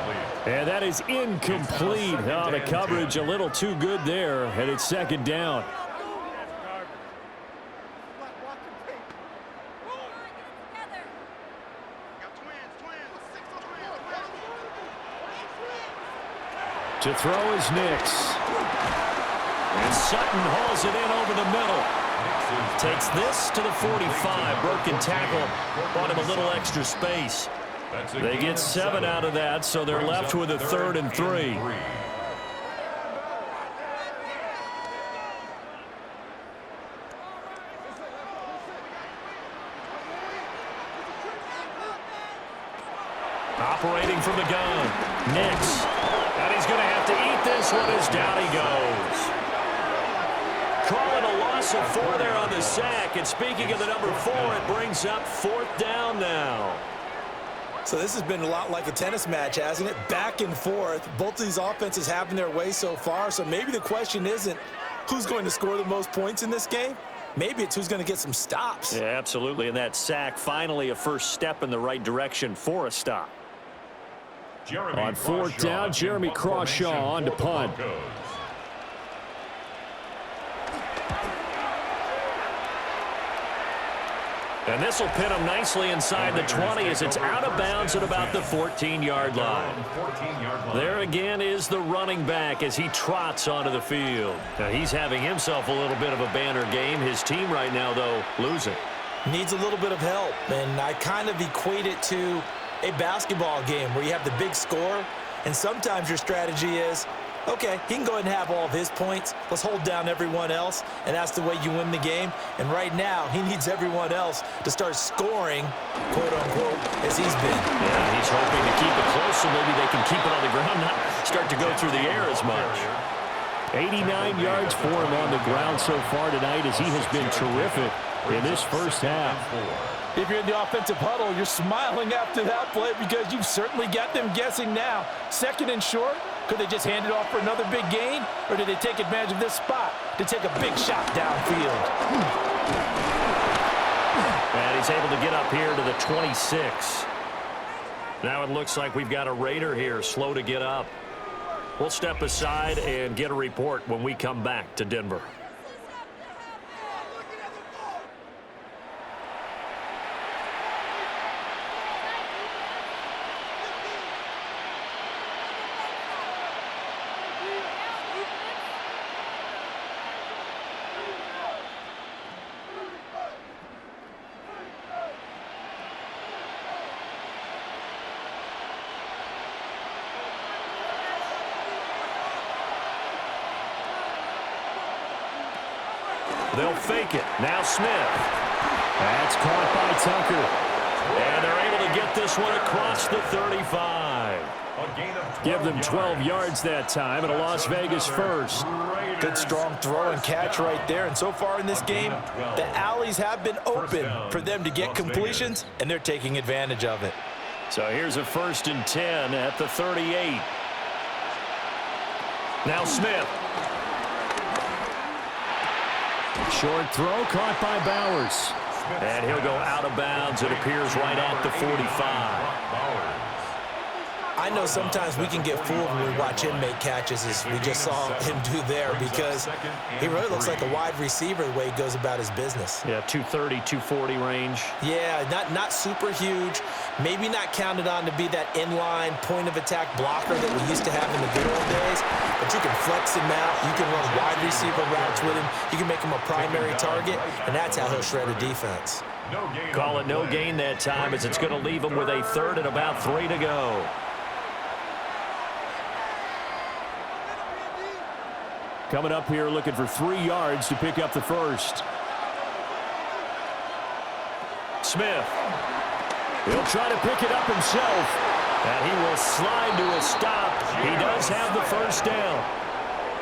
And that is incomplete. Oh, the coverage a little too good there, and it's 2nd down. To throw is Nix. And Sutton hauls it in over the middle. Takes this to the 45. Broken tackle. Bought him a little extra space. They get 7 out of that, so they're left with a 3rd and 3. Operating from the gun. Nix. And he's going to have to eat this one as down he goes. Calling a loss of 4 there on the sack. And speaking of the number 4, it brings up 4th down now. So this has been a lot like a tennis match, hasn't it? Back and forth. Both of these offenses having their way so far. So maybe the question isn't who's going to score the most points in this game. Maybe it's who's going to get some stops. Yeah, absolutely. And that sack, finally a first step in the right direction for a stop. On 4th down, Jeremy Crawshaw on to punt. And this will pin him nicely inside the 20 as it's out of bounds at about the 14-yard line. There again is the running back as he trots onto the field. Now he's having himself a little bit of a banner game. His team right now, though, losing. Needs a little bit of help, and I kind of equate it to a basketball game where you have the big score, and sometimes your strategy is, okay, he can go ahead and have all of his points. Let's hold down everyone else, and that's the way you win the game. And right now, he needs everyone else to start scoring, quote-unquote, as he's been. Yeah, he's hoping to keep it close so maybe they can keep it on the ground, not start to go through the air as much. 89 yards for him on the ground so far tonight as he has been terrific in this first half. If you're in the offensive huddle, you're smiling after that play because you've certainly got them guessing now. Second and short, could they just hand it off for another big gain? Or did they take advantage of this spot to take a big shot downfield? And he's able to get up here to the 26. Now it looks like we've got a Raider here, slow to get up. We'll step aside and get a report when we come back to Denver. They'll fake it. Now Smith. That's caught by Tucker. And they're able to get this one across the 35. Give them 12 yards that time and a Las Vegas first. Good strong throw and catch right there. And so far in this game, the alleys have been open for them to get completions, and they're taking advantage of it. So here's a 1st and 10 at the 38. Now Smith. Short throw caught by Bowers. And he'll go out of bounds. It appears right at the 45. I know sometimes we can get fooled when we watch him make catches, as we just saw him do there, because he really looks like a wide receiver the way he goes about his business. Yeah, 230, 240 range. Yeah, not super huge. Maybe not counted on to be that inline point-of-attack blocker that we used to have in the good old days, but you can flex him out. You can run wide receiver routes with him. You can make him a primary target, and that's how he'll shred a defense. Call it no gain that time, as it's going to leave him with a 3rd and about 3 to go. Coming up here looking for 3 yards to pick up the first. Smith. He'll try to pick it up himself. And he will slide to a stop. He does have the first down.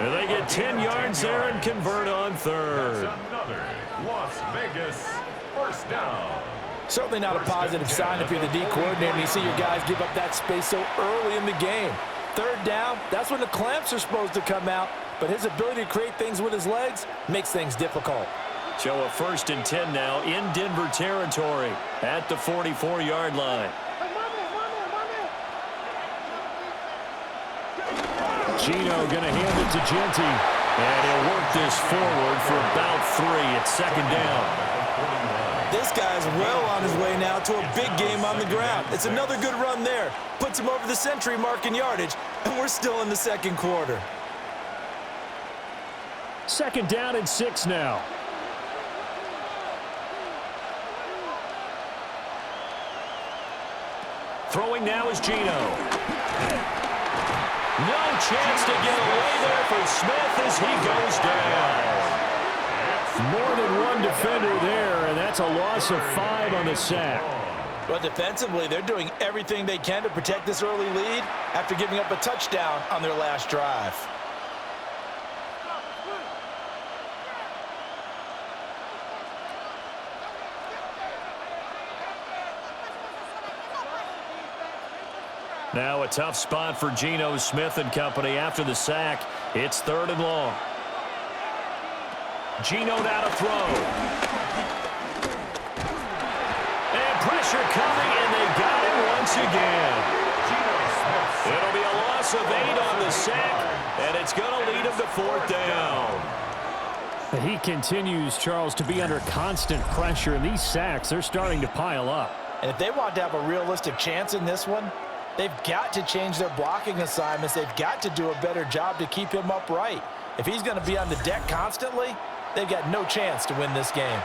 And they get 10 yards there and convert on 3rd. Another Las Vegas first down. Certainly not a positive sign if you're the D coordinator and you see your guys give up that space so early in the game. 3rd down, that's when the clamps are supposed to come out. But his ability to create things with his legs makes things difficult. So a 1st and 10 now in Denver territory at the 44-yard line. Gino going to hand it to Genty. And he'll work this forward for about 3 at 2nd down. This guy's well on his way now to a big game on the ground. It's another good run there. Puts him over the century mark in yardage, and we're still in the 2nd quarter. 2nd down and 6 now. Throwing now is Gino. No chance to get away there for Smith as he goes down. More than one defender there, and that's a loss of 5 on the sack. But defensively, they're doing everything they can to protect this early lead after giving up a touchdown on their last drive. Now a tough spot for Geno Smith and company after the sack. It's 3rd and long. Geno now to throw. And pressure coming, and they got him once again. It'll be a loss of 8 on the sack, and it's going to lead him to 4th down. He continues, Charles, to be under constant pressure, and these sacks, they're starting to pile up. And if they want to have a realistic chance in this one, they've got to change their blocking assignments. They've got to do a better job to keep him upright. If he's going to be on the deck constantly, they've got no chance to win this game.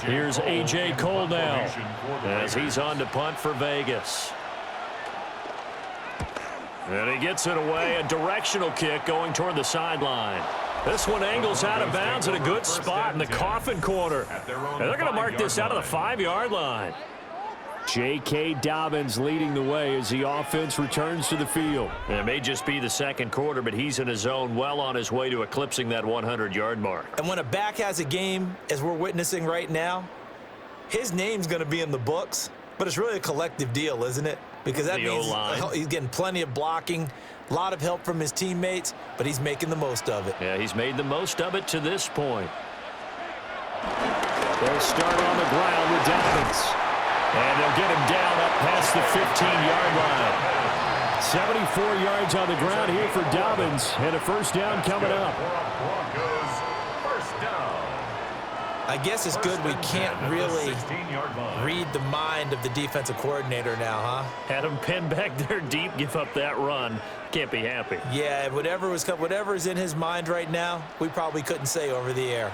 Here's A.J. Cole now as he's on to punt for Vegas. And he gets it away, a directional kick going toward the sideline. This one angles out of bounds at a good spot in the coffin corner. And they're going to mark this out of the 5-yard line. J.K. Dobbins leading the way as the offense returns to the field. It may just be the second quarter, but he's in his zone, well on his way to eclipsing that 100-yard mark. And when a back has a game, as we're witnessing right now, his name's going to be in the books, but it's really a collective deal, isn't it? Because that means he's getting plenty of blocking, a lot of help from his teammates, but he's making the most of it. Yeah, he's made the most of it to this point. They'll start on the ground with Dobbins. And they'll get him down up past the 15-yard line. 74 yards on the ground here for Dobbins, and a first down coming up. I guess it's good we can't really read the mind of the defensive coordinator now, huh? Had him pinned back there deep, give up that run. Can't be happy. Yeah, whatever is in his mind right now, we probably couldn't say over the air.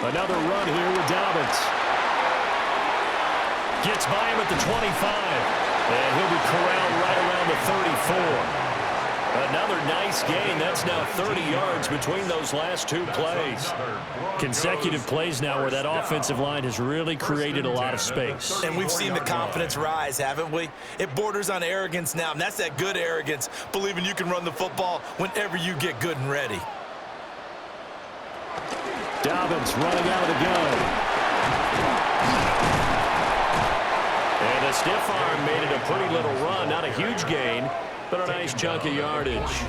Another run here with Dobbins. Gets by him at the 25. And he'll be corralled right around the 34. Another nice gain. That's now 30 yards between those last two plays. Consecutive plays now where that offensive line has really created a lot of space. And we've seen the confidence rise, haven't we? It borders on arrogance now, and that's that good arrogance, believing you can run the football whenever you get good and ready. Dobbins running out of the gun. And a stiff arm made it a pretty little run. Not a huge gain, but a nice chunk of yardage.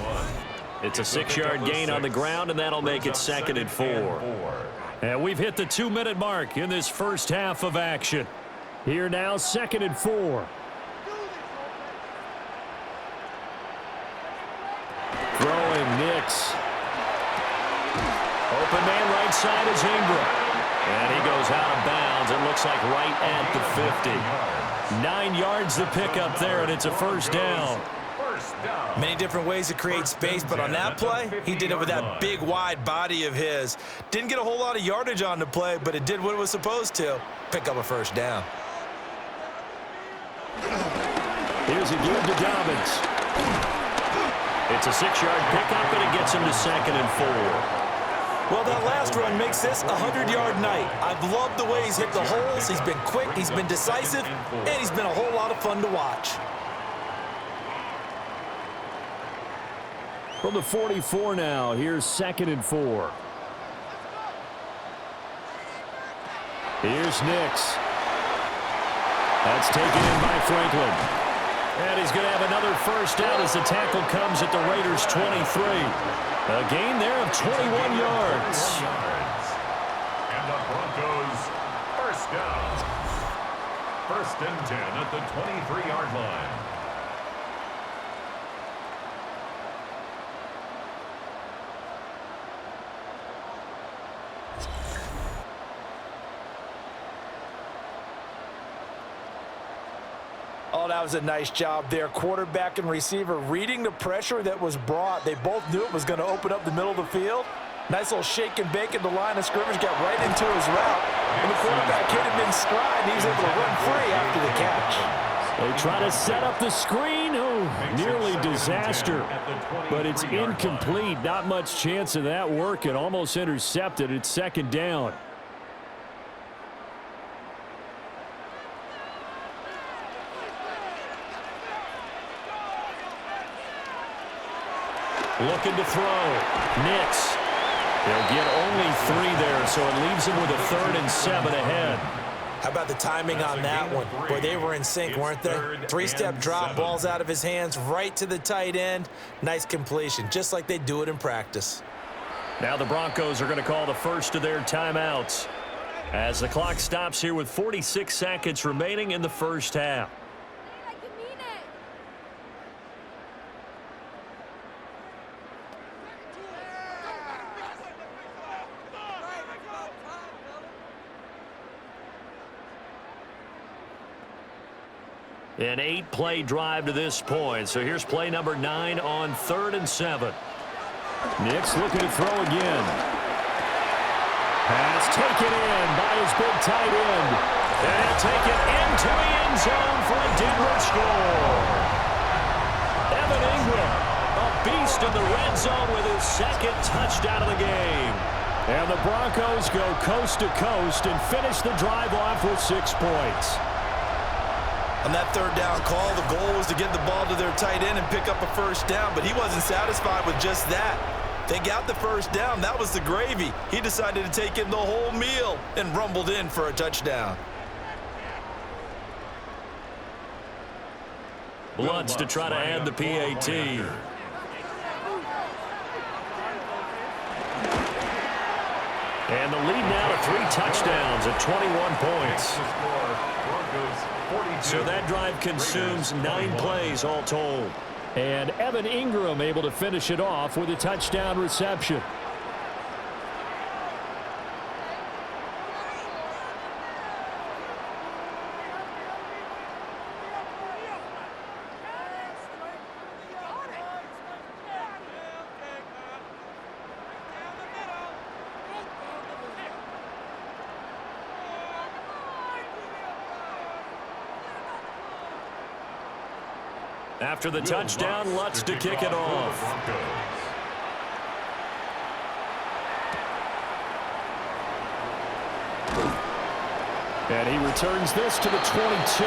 It's a 6-yard gain on the ground, and that'll make it 2nd and 4. And we've hit the 2-minute mark in this first half of action. Here now, 2nd and 4. Throwing Nix. Open man right side is Ingram. And he goes out of bounds. It looks like right at the 50. 9 yards to pick up there, and it's a first down. Many different ways to create space, but on that play, he did it with that big, wide body of his. Didn't get a whole lot of yardage on the play, but it did what it was supposed to. Pick up a first down. Here's a give to Dobbins. It's a 6-yard pickup, and it gets him to 2nd and 4. Well, that last run makes this a 100-yard night. I've loved the way he's hit the holes. He's been quick, he's been decisive, and he's been a whole lot of fun to watch. From the 44 now, here's 2nd and 4. Here's Nix. That's taken in by Franklin. And he's going to have another first down as the tackle comes at the Raiders' 23. A gain there of 21 yards. And the Broncos first down. 1st and 10 at the 23-yard line. Oh, that was a nice job there. Quarterback and receiver reading the pressure that was brought. They both knew it was going to open up the middle of the field. Nice little shake and bake at the line of scrimmage, got right into his route. And the quarterback hit him in stride, and he was able to run free after the catch. They try to set up the screen. Oh, nearly disaster. But it's incomplete. Not much chance of that working. Almost intercepted. It's 2nd down. Looking to throw. Nix. They'll get only 3 there, so it leaves him with a 3rd and 7 ahead. How about the timing on that one? Boy, they were in sync, weren't they? 3-step drop, balls out of his hands, right to the tight end. Nice completion, just like they do it in practice. Now the Broncos are going to call the first of their timeouts as the clock stops here with 46 seconds remaining in the first half. An 8-play drive to this point. So here's play number 9 on 3rd and 7. Nick's looking to throw again. Pass taken in by his big tight end. And he'll take it into the end zone for a Denver score. Evan Ingram, a beast in the red zone with his second touchdown of the game. And the Broncos go coast to coast and finish the drive off with 6 points. On that 3rd down call, the goal was to get the ball to their tight end and pick up a first down, but he wasn't satisfied with just that. They got the first down. That was the gravy. He decided to take in the whole meal and rumbled in for a touchdown. Lutz to try to add the PAT. And the lead now to 3 touchdowns at 21 points. So that drive consumes 9 plays all told. And Evan Ingram able to finish it off with a touchdown reception. After the touchdown, Lutz to kick it off. And he returns this to the 22.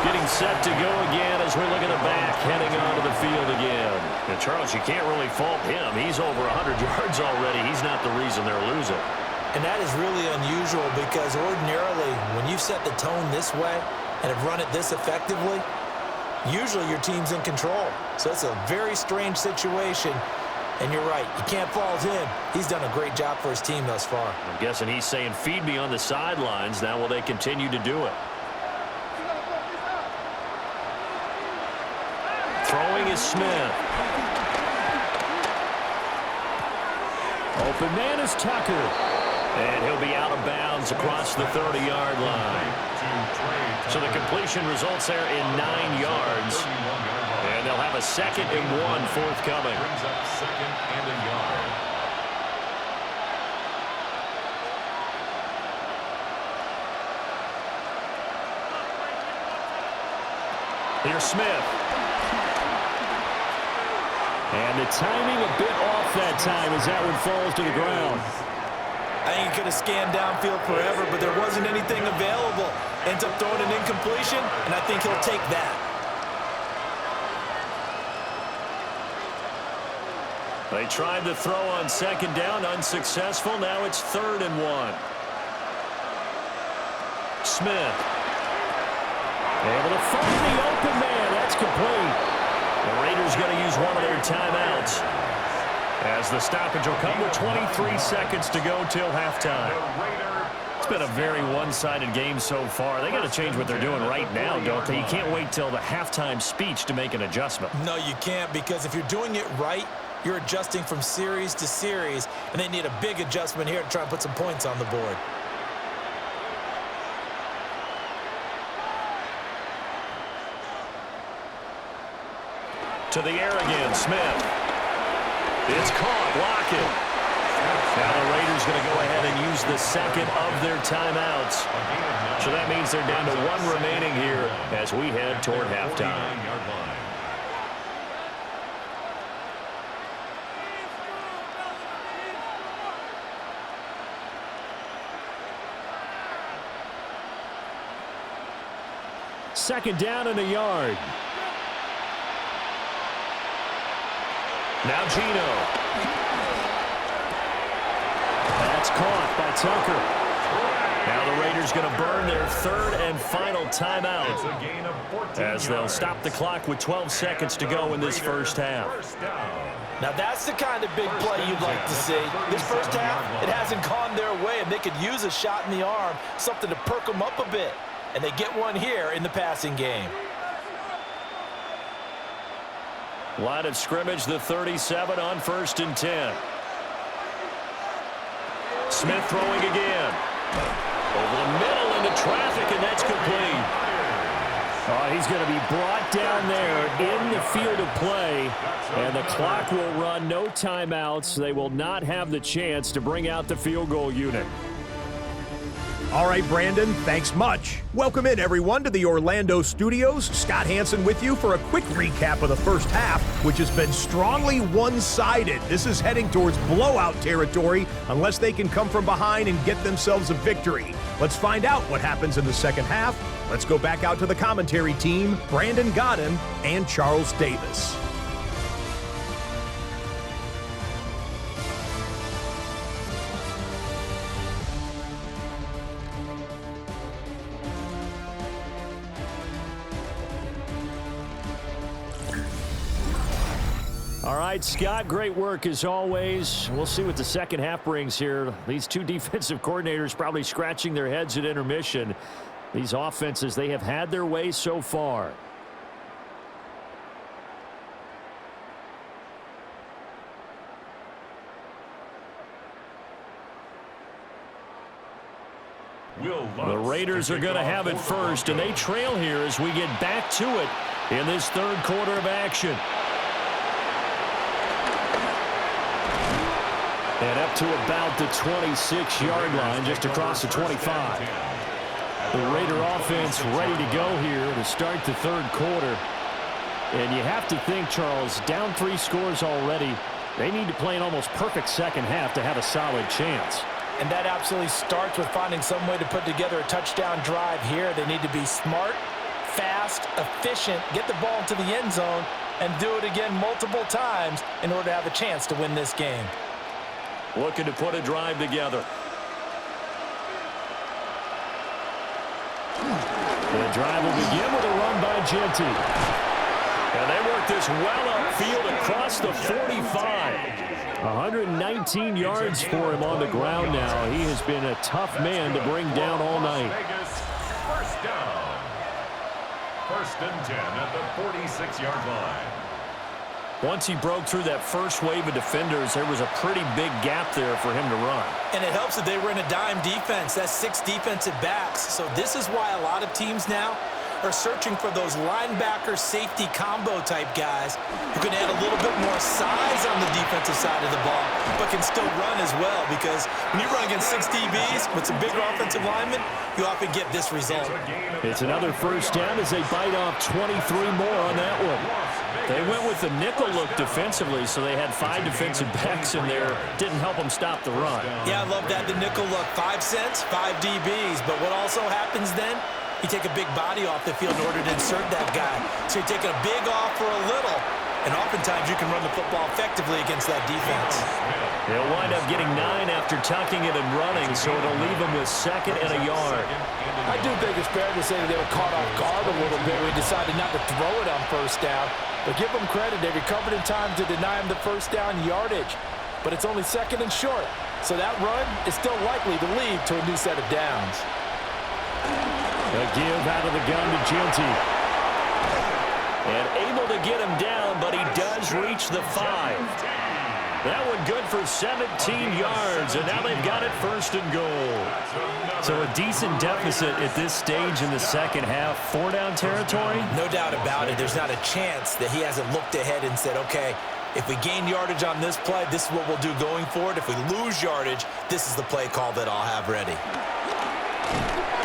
Getting set to go again as we look at the back, heading onto the field again. And Charles, you can't really fault him. He's over 100 yards already. He's not the reason they're losing. And that is really unusual because ordinarily when you've set the tone this way and have run it this effectively, usually your team's in control. So it's a very strange situation. And you're right, you can't fault him. He's done a great job for his team thus far. I'm guessing he's saying, feed me on the sidelines. Now will they continue to do it? Throwing is Smith. Open man is Tucker. And he'll be out of bounds across the 30-yard line. So the completion results there in 9 yards. And they'll have a 2nd and 1 forthcoming. Brings up 2nd and a yard. Here's Smith. And the timing a bit off that time as that one falls to the ground. I think he could have scanned downfield forever, but there wasn't anything available. Ends up throwing an incompletion, and I think he'll take that. They tried to throw on 2nd down, unsuccessful. Now it's 3rd and 1. Smith. Able to find the open man. That's complete. The Raiders going to use one of their timeouts as the stoppage will come with 23 seconds to go till halftime. It's been a very one-sided game so far. They got to change what they're doing right now, don't they? You can't wait till the halftime speech to make an adjustment. No, you can't, because if you're doing it right, you're adjusting from series to series, and they need a big adjustment here to try and put some points on the board. To the air again, Smith. It's caught, block it. Now the Raiders going to go ahead and use the 2nd of their timeouts. So that means they're down to 1 remaining here as we head toward halftime. Second down and a yard. Now Gino. That's caught by Tucker. Now the Raiders going to burn their third and final timeout It's a gain of 14 as they'll yards. stop the clock with 12 seconds to go in this first half. First down. Now that's the kind of big play you'd like to see. This first half, it hasn't gone their way, and they could use a shot in the arm, something to perk them up a bit. And they get one here in the passing game. Line of scrimmage, the 37 on 1st and 10. Smith throwing again. Over the middle into traffic, and that's complete. He's going to be brought down there in the field of play, and the clock will run, no timeouts. They will not have the chance to bring out the field goal unit. All right, Brandon, thanks much. Welcome in, everyone, to the Orlando studios. Scott Hansen with you for a quick recap of the first half, which has been strongly one-sided. This is heading towards blowout territory unless they can come from behind and get themselves a victory. Let's find out what happens in the second half. Let's go back out to the commentary team, Brandon Godden and Charles Davis. All right, Scott, great work as always. We'll see what the second half brings here. These two defensive coordinators probably scratching their heads at intermission. These offenses, they have had their way so far. The Raiders are going to have it first, and they trail here as we get back to it in this third quarter of action. And up to about the 26-yard line, just across the 25. The Raider offense ready to go here to start the third quarter. And you have to think, Charles, down 3 scores already. They need to play an almost perfect second half to have a solid chance. And that absolutely starts with finding some way to put together a touchdown drive here. They need to be smart, fast, efficient, get the ball into the end zone, and do it again multiple times in order to have a chance to win this game. Looking to put a drive together. The drive will begin with a run by Genty. And they work this well upfield across the 45. 119 yards for him on the ground now. He has been a tough man to bring down all night. First down. 1st and 10 at the 46-yard line. Once he broke through that first wave of defenders, there was a pretty big gap there for him to run. And it helps that they were in a dime defense. That's 6 defensive backs. So this is why a lot of teams now are searching for those linebacker safety combo type guys who can add a little bit more size on the defensive side of the ball, but can still run as well, because when you run against 6 DBs with some bigger offensive linemen, you often get this result. It's another first down as they bite off 23 more on that one. They went with the nickel look defensively, so they had 5 defensive backs in there. Didn't help them stop the run. Yeah, I love that, the nickel look. 5 cents, 5 DBs. But what also happens then, you take a big body off the field in order to insert that guy. So you're taking a big off for a little, and oftentimes you can run the football effectively against that defense. They'll wind up getting 9 after tucking it and running, so it'll leave them with 2nd and a yard. I do think it's fair to say that they were caught off guard a little bit. We decided not to throw it on first down. But give them credit. They recovered in time to deny him the first down yardage. But it's only 2nd and short. So that run is still likely to lead to a new set of downs. A give out of the gun to Genty. And able to get him down, but he does reach the 5. That one good for 17 yards, and now they've got it 1st and goal. So a decent deficit at this stage in the second half. 4-down territory? No doubt about it. There's not a chance that he hasn't looked ahead and said, okay, if we gain yardage on this play, this is what we'll do going forward. If we lose yardage, this is the play call that I'll have ready.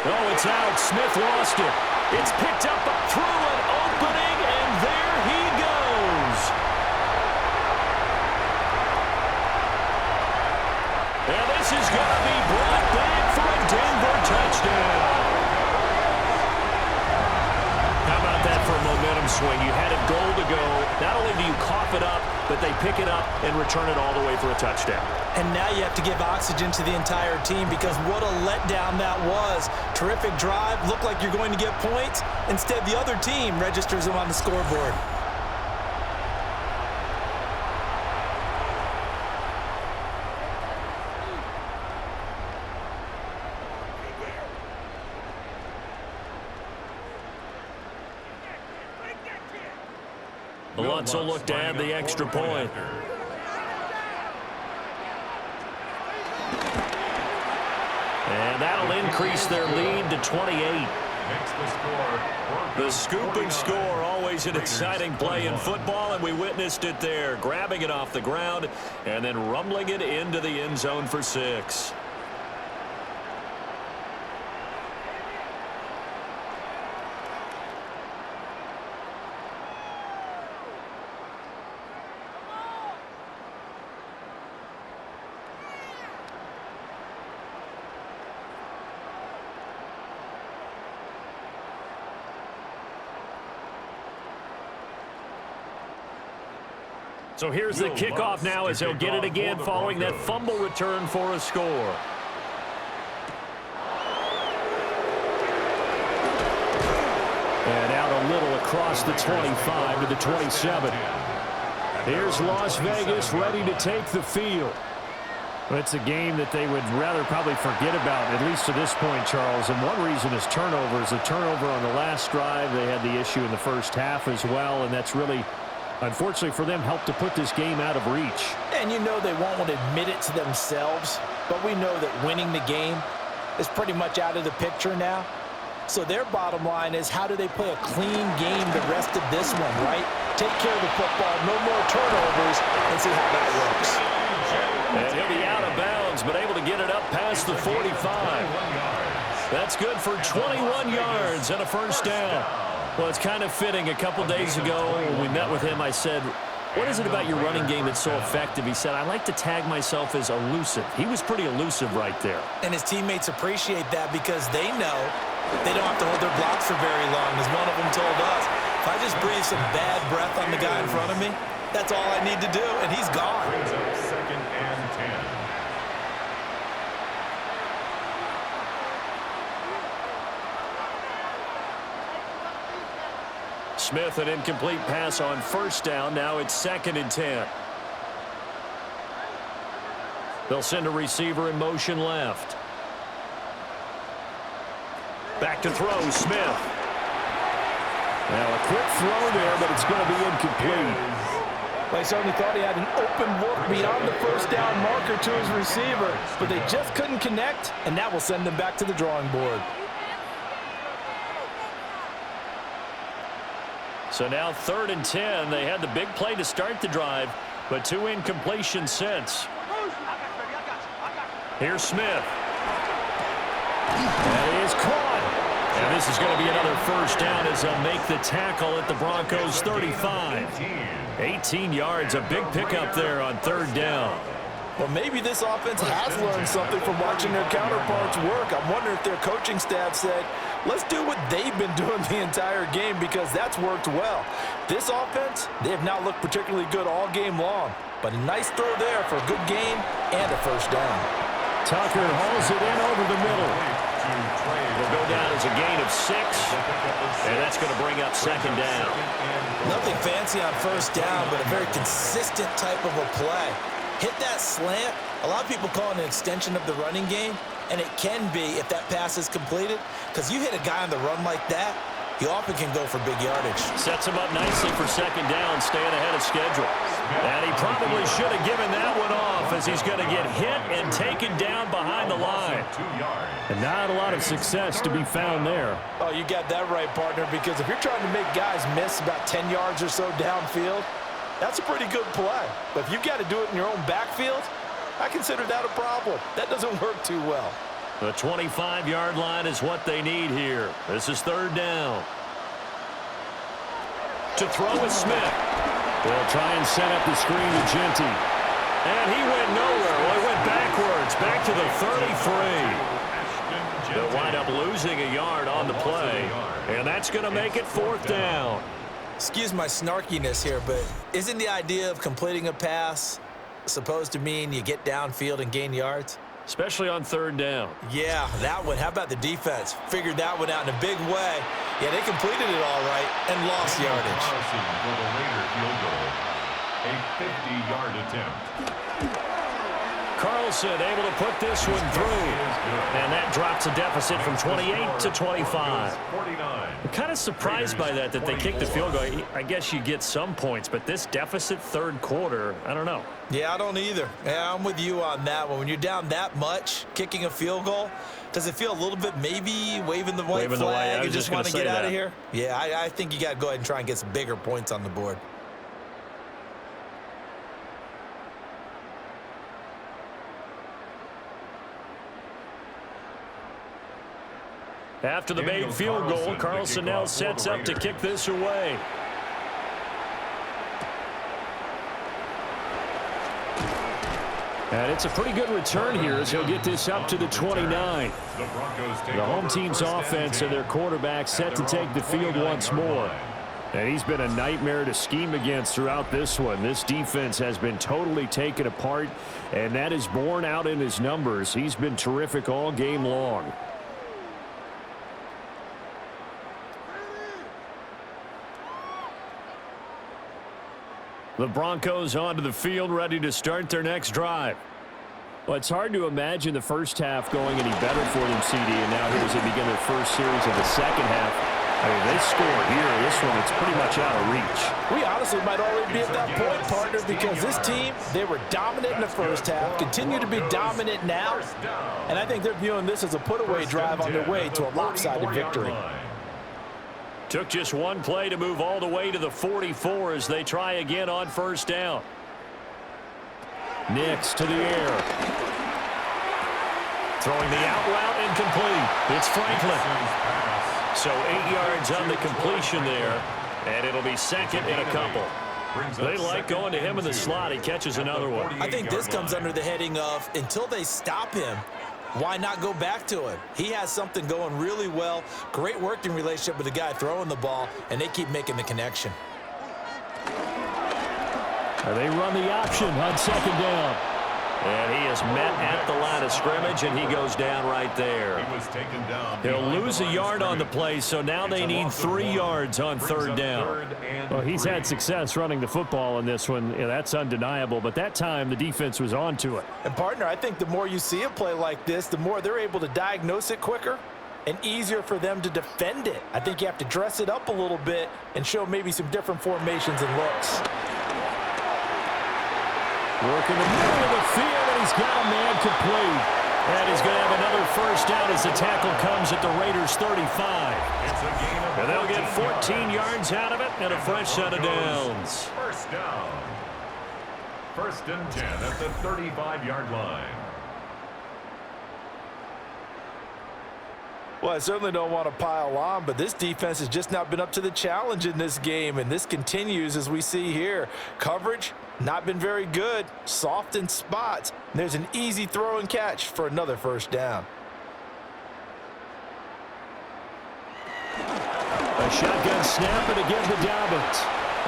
Oh, it's out. Smith lost it. It's picked up through an opening, and there he goes. And this is going to be brought back for a Denver touchdown. How about that for a momentum swing? You had a goal to go. Not only do you cough it up, but they pick it up and return it all the way for a touchdown. And now you have to give oxygen to the entire team because what a letdown that was. Terrific drive. Looked like you're going to get points. Instead, the other team registers them on the scoreboard. The Lutz will look to add the extra point. And that'll increase their lead to 28. The scoop and score, always an exciting play in football, and we witnessed it there. Grabbing it off the ground and then rumbling it into the end zone for 6. So here's the kickoff now as he'll get it again following that fumble return for a score. And out a little across the 25 to the 27. Here's Las Vegas ready to take the field. It's a game that they would rather probably forget about, at least to this point, Charles. And one reason is turnovers. A turnover on the last drive. They had the issue in the first half as well, and that's really, unfortunately for them, helped to put this game out of reach. And you know they won't want to admit it to themselves, but we know that winning the game is pretty much out of the picture now. So their bottom line is, how do they play a clean game the rest of this one, right? Take care of the football, no more turnovers, and see how that works. And he'll be out of bounds, but able to get it up past the 45. That's good for 21 yards and a first down. Well, it's kind of fitting. A couple days ago when we met with him, I said, what is it about your running game that's so effective? He said, I like to tag myself as elusive. He was pretty elusive right there. And his teammates appreciate that because they know they don't have to hold their blocks for very long, as one of them told us. If I just breathe some bad breath on the guy in front of me, that's all I need to do, and he's gone. Second and 10. Smith, an incomplete pass on first down. Now it's 2nd and 10. They'll send a receiver in motion left. Back to throw, Smith. Now a quick throw there, but it's going to be incomplete. They certainly thought he had an open look beyond the first down marker to his receiver, but they just couldn't connect, and that will send them back to the drawing board. So now 3rd and 10. They had the big play to start the drive, but 2 incompletions since. Here's Smith. That is caught. And this is going to be another first down as they'll make the tackle at the Broncos 35. 18 yards, a big pickup there on 3rd down. Well, maybe this offense has learned something from watching their counterparts work. I'm wondering if their coaching staff said, let's do what they've been doing the entire game because that's worked well. This offense, they have not looked particularly good all game long, but a nice throw there for a good game and a first down. Tucker hauls it in over the middle. Will go down as a gain of 6, and that's going to bring up 2nd down. Nothing fancy on first down, but a very consistent type of a play. Hit that slant. A lot of people call it an extension of the running game, and it can be if that pass is completed, because you hit a guy on the run like that, you often can go for big yardage. Sets him up nicely for 2nd down, staying ahead of schedule. And he probably should have given that one off as he's going to get hit and taken down behind the line. And not a lot of success to be found there. Oh, you got that right, partner, because if you're trying to make guys miss about 10 yards or so downfield, that's a pretty good play. But if you've got to do it in your own backfield, I consider that a problem. That doesn't work too well. The 25-yard line is what they need here. This is 3rd down. To throw is Smith. They'll try and set up the screen to Genty. And he went nowhere. Well, he went backwards, back to the 33. They'll wind up losing a yard on the play, and that's going to make it 4th down. Excuse my snarkiness here, but isn't the idea of completing a pass supposed to mean you get downfield and gain yards? Especially on third down. Yeah, that one. How about the defense? Figured that one out in a big way. Yeah, they completed it all right and lost yardage. For the Raider field goal, a 50-yard attempt. Carlson able to put this one through. And that drops a deficit from 28 to 25. I'm kind of surprised by that they kicked the field goal. I guess you get some points, but this deficit third quarter, I don't know. Yeah, I don't either. Yeah, I'm with you on that one. When you're down that much, kicking a field goal, does it feel a little bit maybe waving the white flag and just want to get out of here? Yeah, I think you got to go ahead and try and get some bigger points on the board. After the made field goal, Carlson now sets up to kick this away. And it's a pretty good return here as he'll get this up to the 29. The home team's offense and their quarterback set to take the field once more. And he's been a nightmare to scheme against throughout this one. This defense has been totally taken apart, and that is borne out in his numbers. He's been terrific all game long. The Broncos onto the field, ready to start their next drive. Well, it's hard to imagine the first half going any better for them, CD, and now here as they begin their first series of the second half. I mean, they score here. This one, it's pretty much out of reach. We honestly might already be at that point, partner, because this team, they were dominant in the first half, continue to be dominant now, and I think they're viewing this as a put-away drive on their way to a lopsided victory. Took just one play to move all the way to the 44 as they try again on first down. Nix to the air. Throwing the out route incomplete. It's Franklin. So 8 yards on the completion there, and it'll be second and a couple. They like going to him in the slot. He catches another one. I think this comes under the heading of until they stop him, why not go back to him? He has something going really well. Great working relationship with the guy throwing the ball, and they keep making the connection. They run the option on second down. And he is met at the line of scrimmage, and he goes down right there. He'll lose a yard on the play, so now they need 3 yards on third down. Well, he's had success running the football in this one. Yeah, that's undeniable, but that time the defense was on to it. And, partner, I think the more you see a play like this, the more they're able to diagnose it quicker and easier for them to defend it. I think you have to dress it up a little bit and show maybe some different formations and looks. Work in the middle of the field, and he's got a man complete. And he's going to have another first down as the tackle comes at the Raiders' 35. And they'll get 14 yards out of it and a fresh set of downs. First down. First and 10 at the 35-yard line. Well, I certainly don't want to pile on, but this defense has just not been up to the challenge in this game, and this continues as we see here. Coverage, not been very good. Soft in spots. And there's an easy throw and catch for another first down. A shotgun snap and again to Dobbins.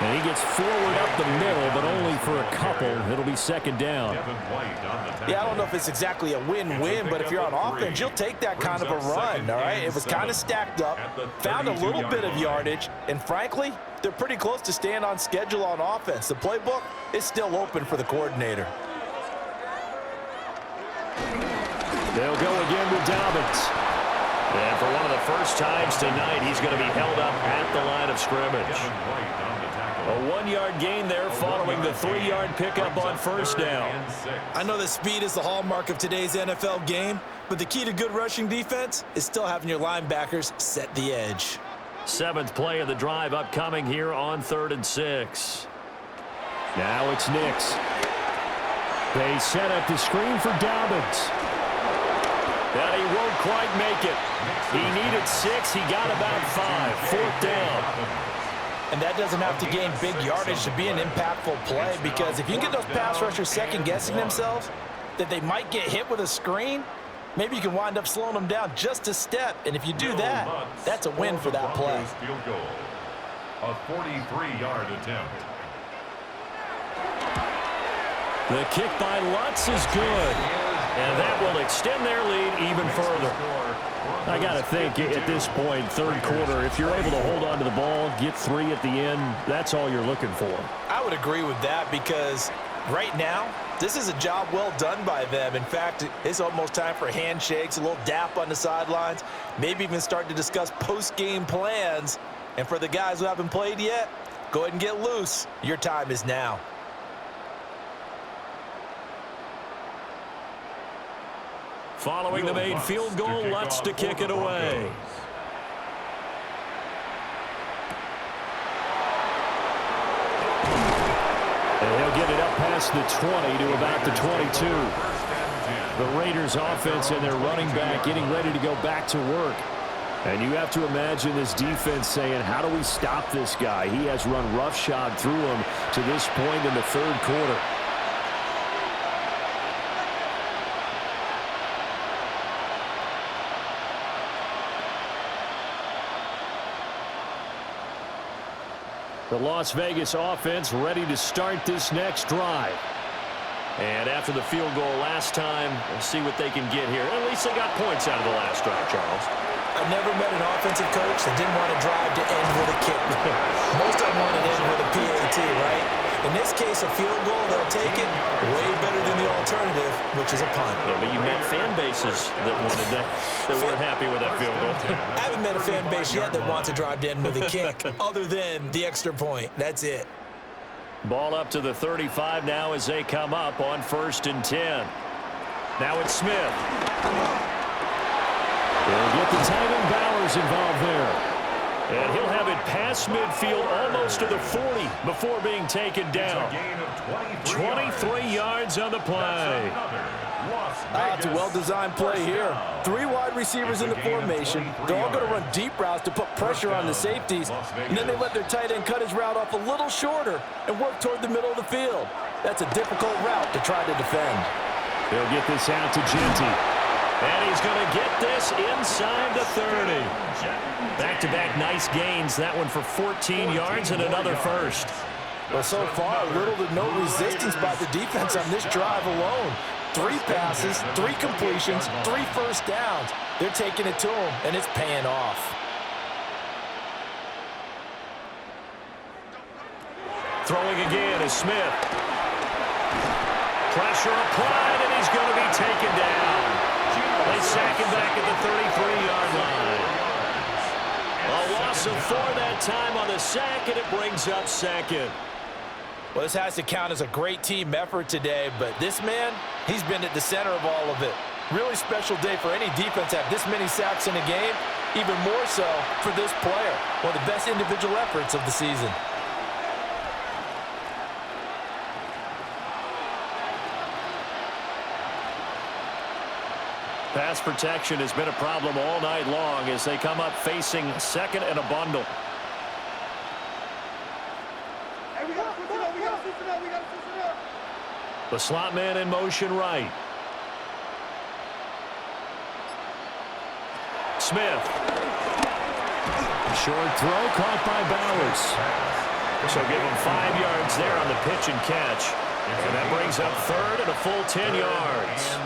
And he gets forward up the middle, but only for a couple. It'll be second down. Yeah, I don't know if it's exactly a win-win, but if you're on offense, you'll take that kind of a run, all right? It was kind of stacked up, found a little bit of yardage, and frankly, they're pretty close to staying on schedule on offense. The playbook is still open for the coordinator. They'll go again with Dobbins. And for one of the first times tonight, he's going to be held up at the line of scrimmage. A 1-yard gain there following the 3-yard pickup on first down. I know that speed is the hallmark of today's NFL game, but the key to good rushing defense is still having your linebackers set the edge. 7th play of the drive upcoming here on 3rd and 6. Now it's Nix. They set up the screen for Dobbins. And he won't quite make it. He needed 6. He got about 5. 4th down. And that doesn't have to gain big yardage to be an impactful play, because if you can get those pass rushers second-guessing themselves that they might get hit with a screen, maybe you can wind up slowing them down just a step. And if you do that, that's a win for that play. A 43-yard attempt. The kick by Lutz is good. And that will extend their lead even further. I got to think at this point, third quarter, if you're able to hold on to the ball, get 3 at the end, that's all you're looking for. I would agree with that because right now, this is a job well done by them. In fact, it's almost time for handshakes, a little dap on the sidelines, maybe even start to discuss post-game plans. And for the guys who haven't played yet, go ahead and get loose. Your time is now. Following the made field goal, Lutz to kick it away. And he'll get it up past the 20 to about the 22. The Raiders offense and their running back getting ready to go back to work. And you have to imagine this defense saying, how do we stop this guy? He has run roughshod through him to this point in the third quarter. The Las Vegas offense ready to start this next drive. And after the field goal last time, we'll see what they can get here. At least they got points out of the last drive, Charles. I've never met an offensive coach that didn't want to drive to end with a kick. Most of them want to end with a PAT, right? In this case, a field goal, they'll take it way better than the alternative, which is a punt. Yeah, but you met fan bases that wanted that weren't happy with that field goal. I haven't met a fan base yet that wants to drive to end with a kick, other than the extra point. That's it. Ball up to the 35 now as they come up on 1st and 10. Now it's Smith. They'll get the tight end Bowers involved there. And he'll have it past midfield almost to the 40 before being taken down. 23 yards on the play. It's a well-designed play here. 3 wide receivers in the formation. They're all going to run deep routes to put pressure on the safeties. And then they let their tight end cut his route off a little shorter and work toward the middle of the field. That's a difficult route to try to defend. They'll get this out to Genty. And he's going to get this inside the 30. Back-to-back nice gains. That one for 14 yards and another first. Well, so far, little to no resistance by the defense on this drive alone. 3 passes, 3 completions, 3 first downs. They're taking it to him, and it's paying off. Throwing again is Smith. Pressure applied, and he's going to be taken down. They sack him back at the 33-yard line. A loss of 4 that time on the sack, and it brings up 2nd. Well, this has to count as a great team effort today, but this man, he's been at the center of all of it. Really special day for any defense to have this many sacks in a game, even more so for this player. One of the best individual efforts of the season. Pass protection has been a problem all night long as they come up facing 2nd and a bundle. The slot man in motion right. Smith. Short throw caught by Bowers. So give him 5 yards there on the pitch and catch. And that brings up 3rd and a full 10 yards.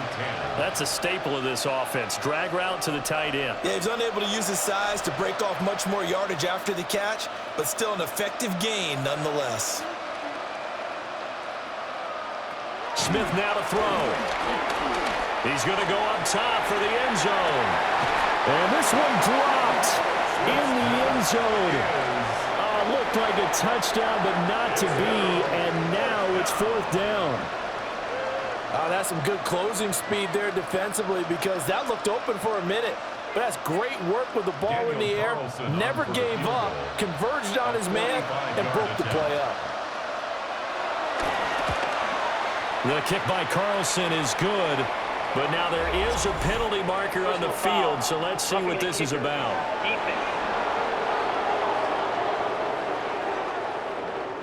That's a staple of this offense. Drag route to the tight end. Yeah, he's unable to use his size to break off much more yardage after the catch, but still an effective gain nonetheless. Smith now to throw. He's going to go up top for the end zone. And this one dropped in the end zone. Looked like a touchdown, but not to be, and now it's 4th down. That's some good closing speed there defensively because that looked open for a minute. But that's great work with the ball in the air. Never gave up, converged on his man, and broke the play up. The kick by Carlson is good, but now there is a penalty marker on the field, so let's see what this is about.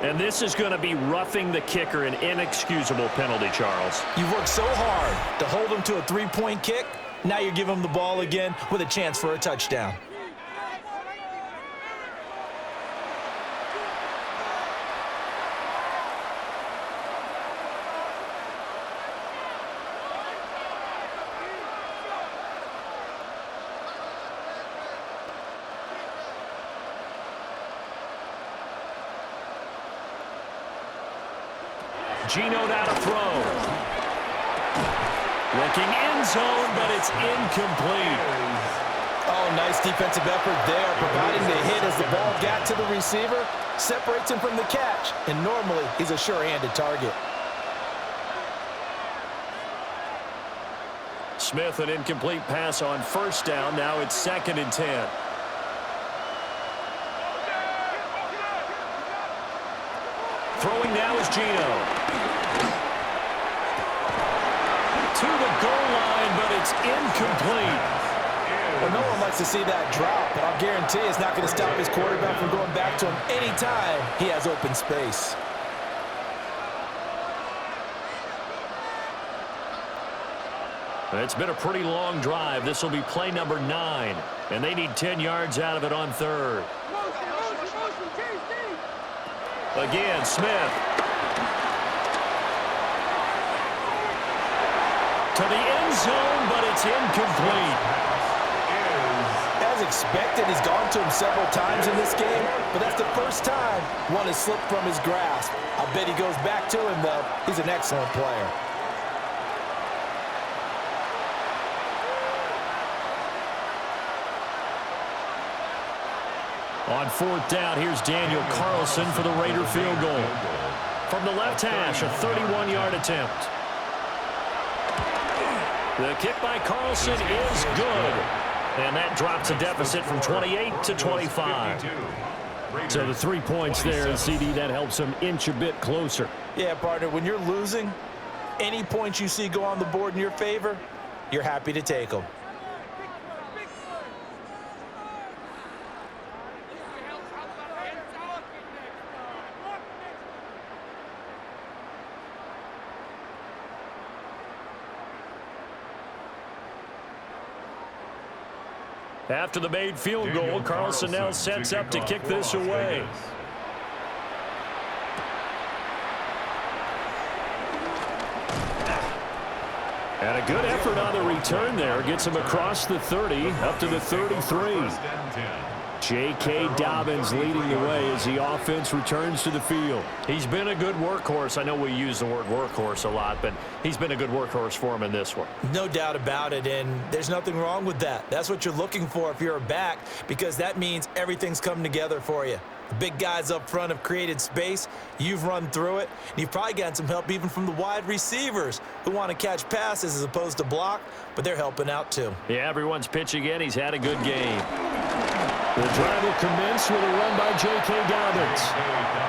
And this is going to be roughing the kicker, an inexcusable penalty, Charles. You've worked so hard to hold him to a 3-point kick. Now you give him the ball again with a chance for a touchdown. Geno now to throw. Looking end zone, but it's incomplete. Oh, nice defensive effort there, providing the hit as the ball got to the receiver, separates him from the catch, and normally he's a sure-handed target. Smith, an incomplete pass on first down. Now it's 2nd and 10. Throwing now is Geno. To the goal line, but it's incomplete. Well, no one likes to see that drop, but I'll guarantee it's not going to stop his quarterback from going back to him anytime he has open space. It's been a pretty long drive. This will be play number 9, and they need 10 yards out of it on 3rd. Again, Smith. To the end zone, but it's incomplete. As expected, he's gone to him several times in this game, but that's the first time one has slipped from his grasp. I bet he goes back to him, though. He's an excellent player. On 4th down, here's Daniel Carlson for the Raider field goal. From the left hash, a 31-yard attempt. The kick by Carlson is good. And that drops a deficit from 28 to 25. So the 3 points there, and CD, that helps them inch a bit closer. Yeah, partner, when you're losing, any points you see go on the board in your favor, you're happy to take them. After the made field goal, Carlson now sets up to kick this away. And a good effort on the return there. Gets him across the 30, up to the 33. J.K. Dobbins leading the way as the offense returns to the field. He's been a good workhorse. I know we use the word workhorse a lot, but he's been a good workhorse for him in this one. No doubt about it, and there's nothing wrong with that. That's what you're looking for if you're a back, because that means everything's come together for you. The big guys up front have created space. You've run through it. And you've probably gotten some help even from the wide receivers who want to catch passes as opposed to block, but they're helping out too. Yeah, everyone's pitching in. He's had a good game. The drive will commence with a run by J.K. Dobbins.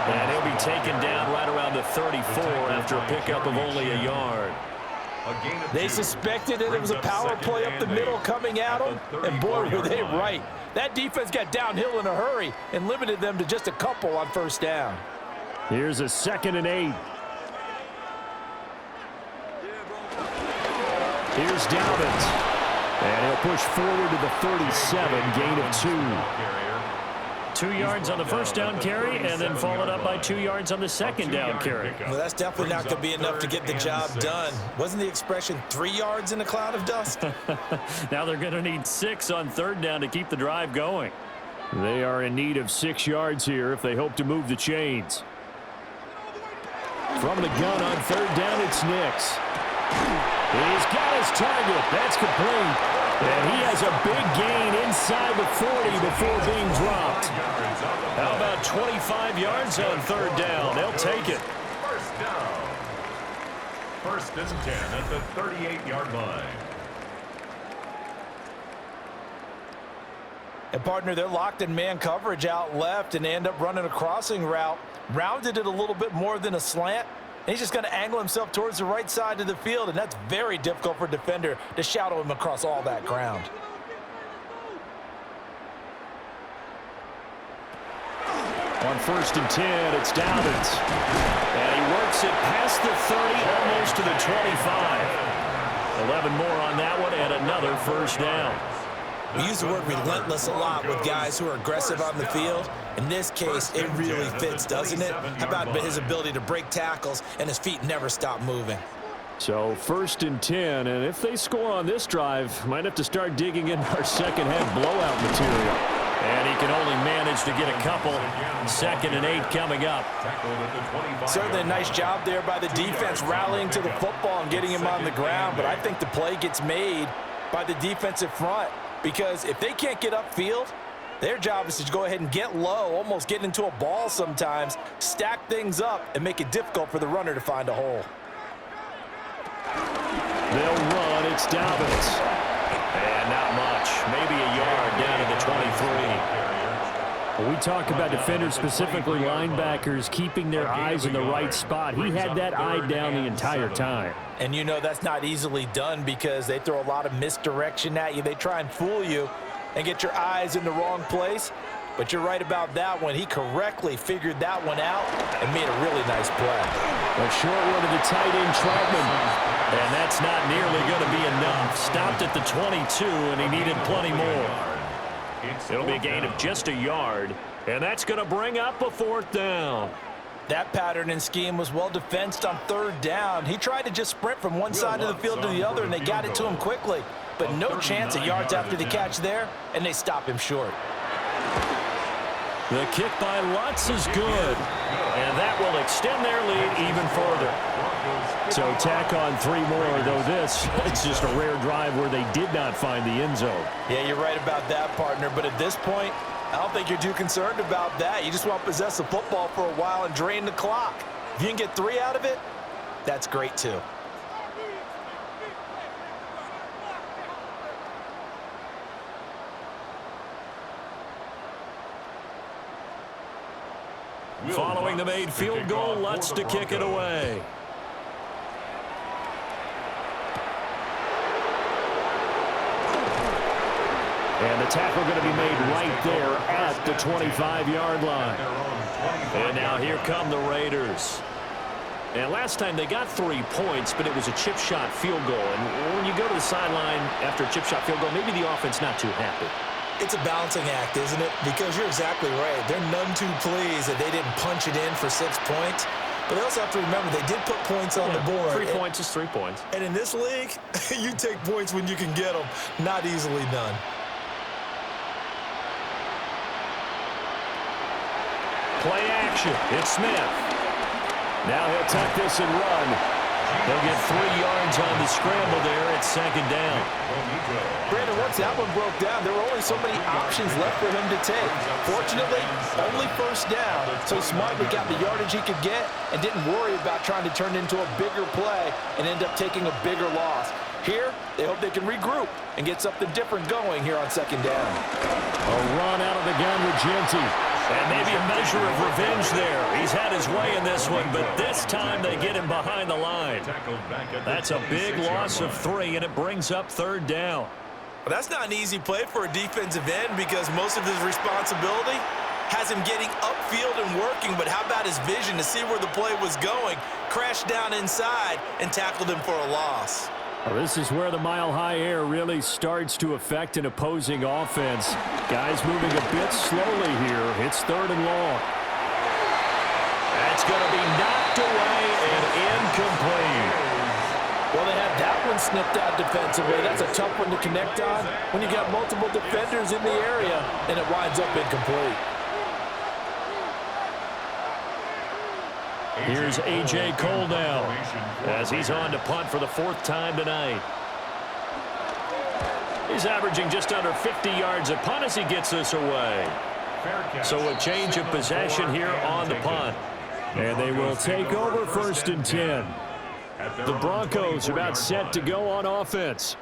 And he'll be taken down right around the 34 after a pickup of only a yard. They suspected that it was a power play up the middle coming at them, and boy, were they right. That defense got downhill in a hurry and limited them to just a couple on first down. Here's a 2nd and 8. Here's Dobbins. And he'll push forward to the 37, gain of 2. 2 yards on the first down carry, and then followed up by 2 yards on the second down carry. Well, that's definitely not going to be enough to get the job done. Wasn't the expression 3 yards in a cloud of dust? Now they're going to need 6 on 3rd down to keep the drive going. They are in need of 6 yards here if they hope to move the chains. From the gun on 3rd down, it's Nix. He's got his target. That's complete. And he has a big gain inside the 40 before being dropped. How about 25 yards on 3rd down? They'll take it. First down. 1st and 10 at the 38-yard line. And, partner, they're locked in man coverage out left, and they end up running a crossing route. Rounded it a little bit more than a slant. And he's just going to angle himself towards the right side of the field, and that's very difficult for a defender to shadow him across all that ground. On 1st and 10, it's Dobbins. And he works it past the 30, almost to the 25. 11 more on that one, and another first down. We use the word relentless a lot with guys who are aggressive on the field. In this case, it really fits, doesn't it? How about his ability to break tackles and his feet never stop moving? So 1st and 10, and if they score on this drive, might have to start digging in our second half blowout material. And he can only manage to get a couple. 2nd and 8 coming up. Certainly a nice job there by the defense rallying to the football and getting him on the ground, but I think the play gets made by the defensive front because if they can't get upfield, their job is to go ahead and get low, almost get into a ball sometimes, stack things up, and make it difficult for the runner to find a hole. They'll run. It's Dobbins. And not much. Maybe a yard down to the 23. When we talk about defenders, specifically linebackers, keeping their eyes in the right spot, he had that eye down the entire time. And you know that's not easily done because they throw a lot of misdirection at you. They try and fool you and get your eyes in the wrong place. But you're right about that one. He correctly figured that one out and made a really nice play. A short one to the tight end, Troutman. And that's not nearly going to be enough. Stopped at the 22, and he needed plenty more. It'll be a gain of just a yard, and that's going to bring up a 4th down. That pattern and scheme was well defensed on 3rd down. He tried to just sprint from one side of the field to the other, and they got it to him quickly. But no chance of yards after the catch there, and they stop him short. The kick by Lutz is good, and that will extend their lead even further. So tack on 3 more, though this, it's just a rare drive where they did not find the end zone. Yeah, you're right about that, partner. But at this point, I don't think you're too concerned about that. You just want to possess the football for a while and drain the clock. If you can get 3 out of it, that's great too. Following the made field goal, Lutz to kick it away. And the tackle going to be made right there at the 25-yard line. And now here come the Raiders. And last time they got 3 points, but it was a chip shot field goal. And when you go to the sideline after a chip shot field goal, maybe the offense not too happy. It's a balancing act, isn't it? Because you're exactly right. They're none too pleased that they didn't punch it in for 6 points. But they also have to remember they did put points on the board. 3 points is 3 points. And in this league, you take points when you can get them. Not easily done. Play action. It's Smith. Now he'll tuck this and run. They'll get 3 yards on the scramble there at 2nd down. Brandon, once that one broke down, there were only so many options left for him to take. Fortunately, only 1st down, so he smartly got the yardage he could get and didn't worry about trying to turn it into a bigger play and end up taking a bigger loss. Here, they hope they can regroup and get something different going here on 2nd down. A run out of the gun with Genty. And maybe a measure of revenge there. He's had his way in this one, but this time they get him behind the line. That's a big loss of 3, and it brings up 3rd down. Well, that's not an easy play for a defensive end because most of his responsibility has him getting upfield and working, but how about his vision to see where the play was going, crashed down inside, and tackled him for a loss. Well, this is where the mile-high air really starts to affect an opposing offense. Guys moving a bit slowly here. It's 3rd and long. That's going to be knocked away and incomplete. Well, they had that one snipped out defensively. That's a tough one to connect on when you got multiple defenders in the area, and it winds up incomplete. Here's A.J. Cole now as he's on to punt for the 4th time tonight. He's averaging just under 50 yards a punt as he gets this away. So a change of possession here on the punt. And they will take over 1st and 10. The Broncos are about set to go on offense.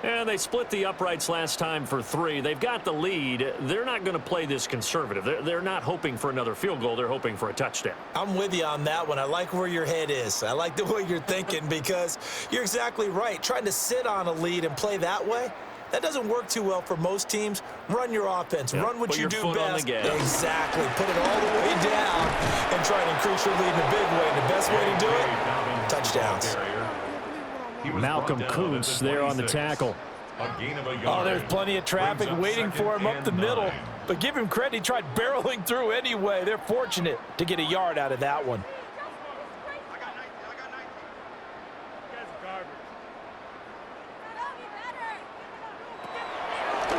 And they split the uprights last time for 3. They've got the lead. They're not going to play this conservative. They're not hoping for another field goal. They're hoping for a touchdown. I'm with you on that one. I like where your head is. I like the way you're thinking because you're exactly right. Trying to sit on a lead and play that way, that doesn't work too well for most teams. Run your offense. Yep. Run what Put you your do foot best. on the gas. Exactly. Put it all the way down and try to increase your lead in a big way. And the best way to do it, touchdowns. Malcolm Kuntz there on the tackle. Oh, there's plenty of traffic waiting for him up the middle. But give him credit, he tried barreling through anyway. They're fortunate to get a yard out of that one.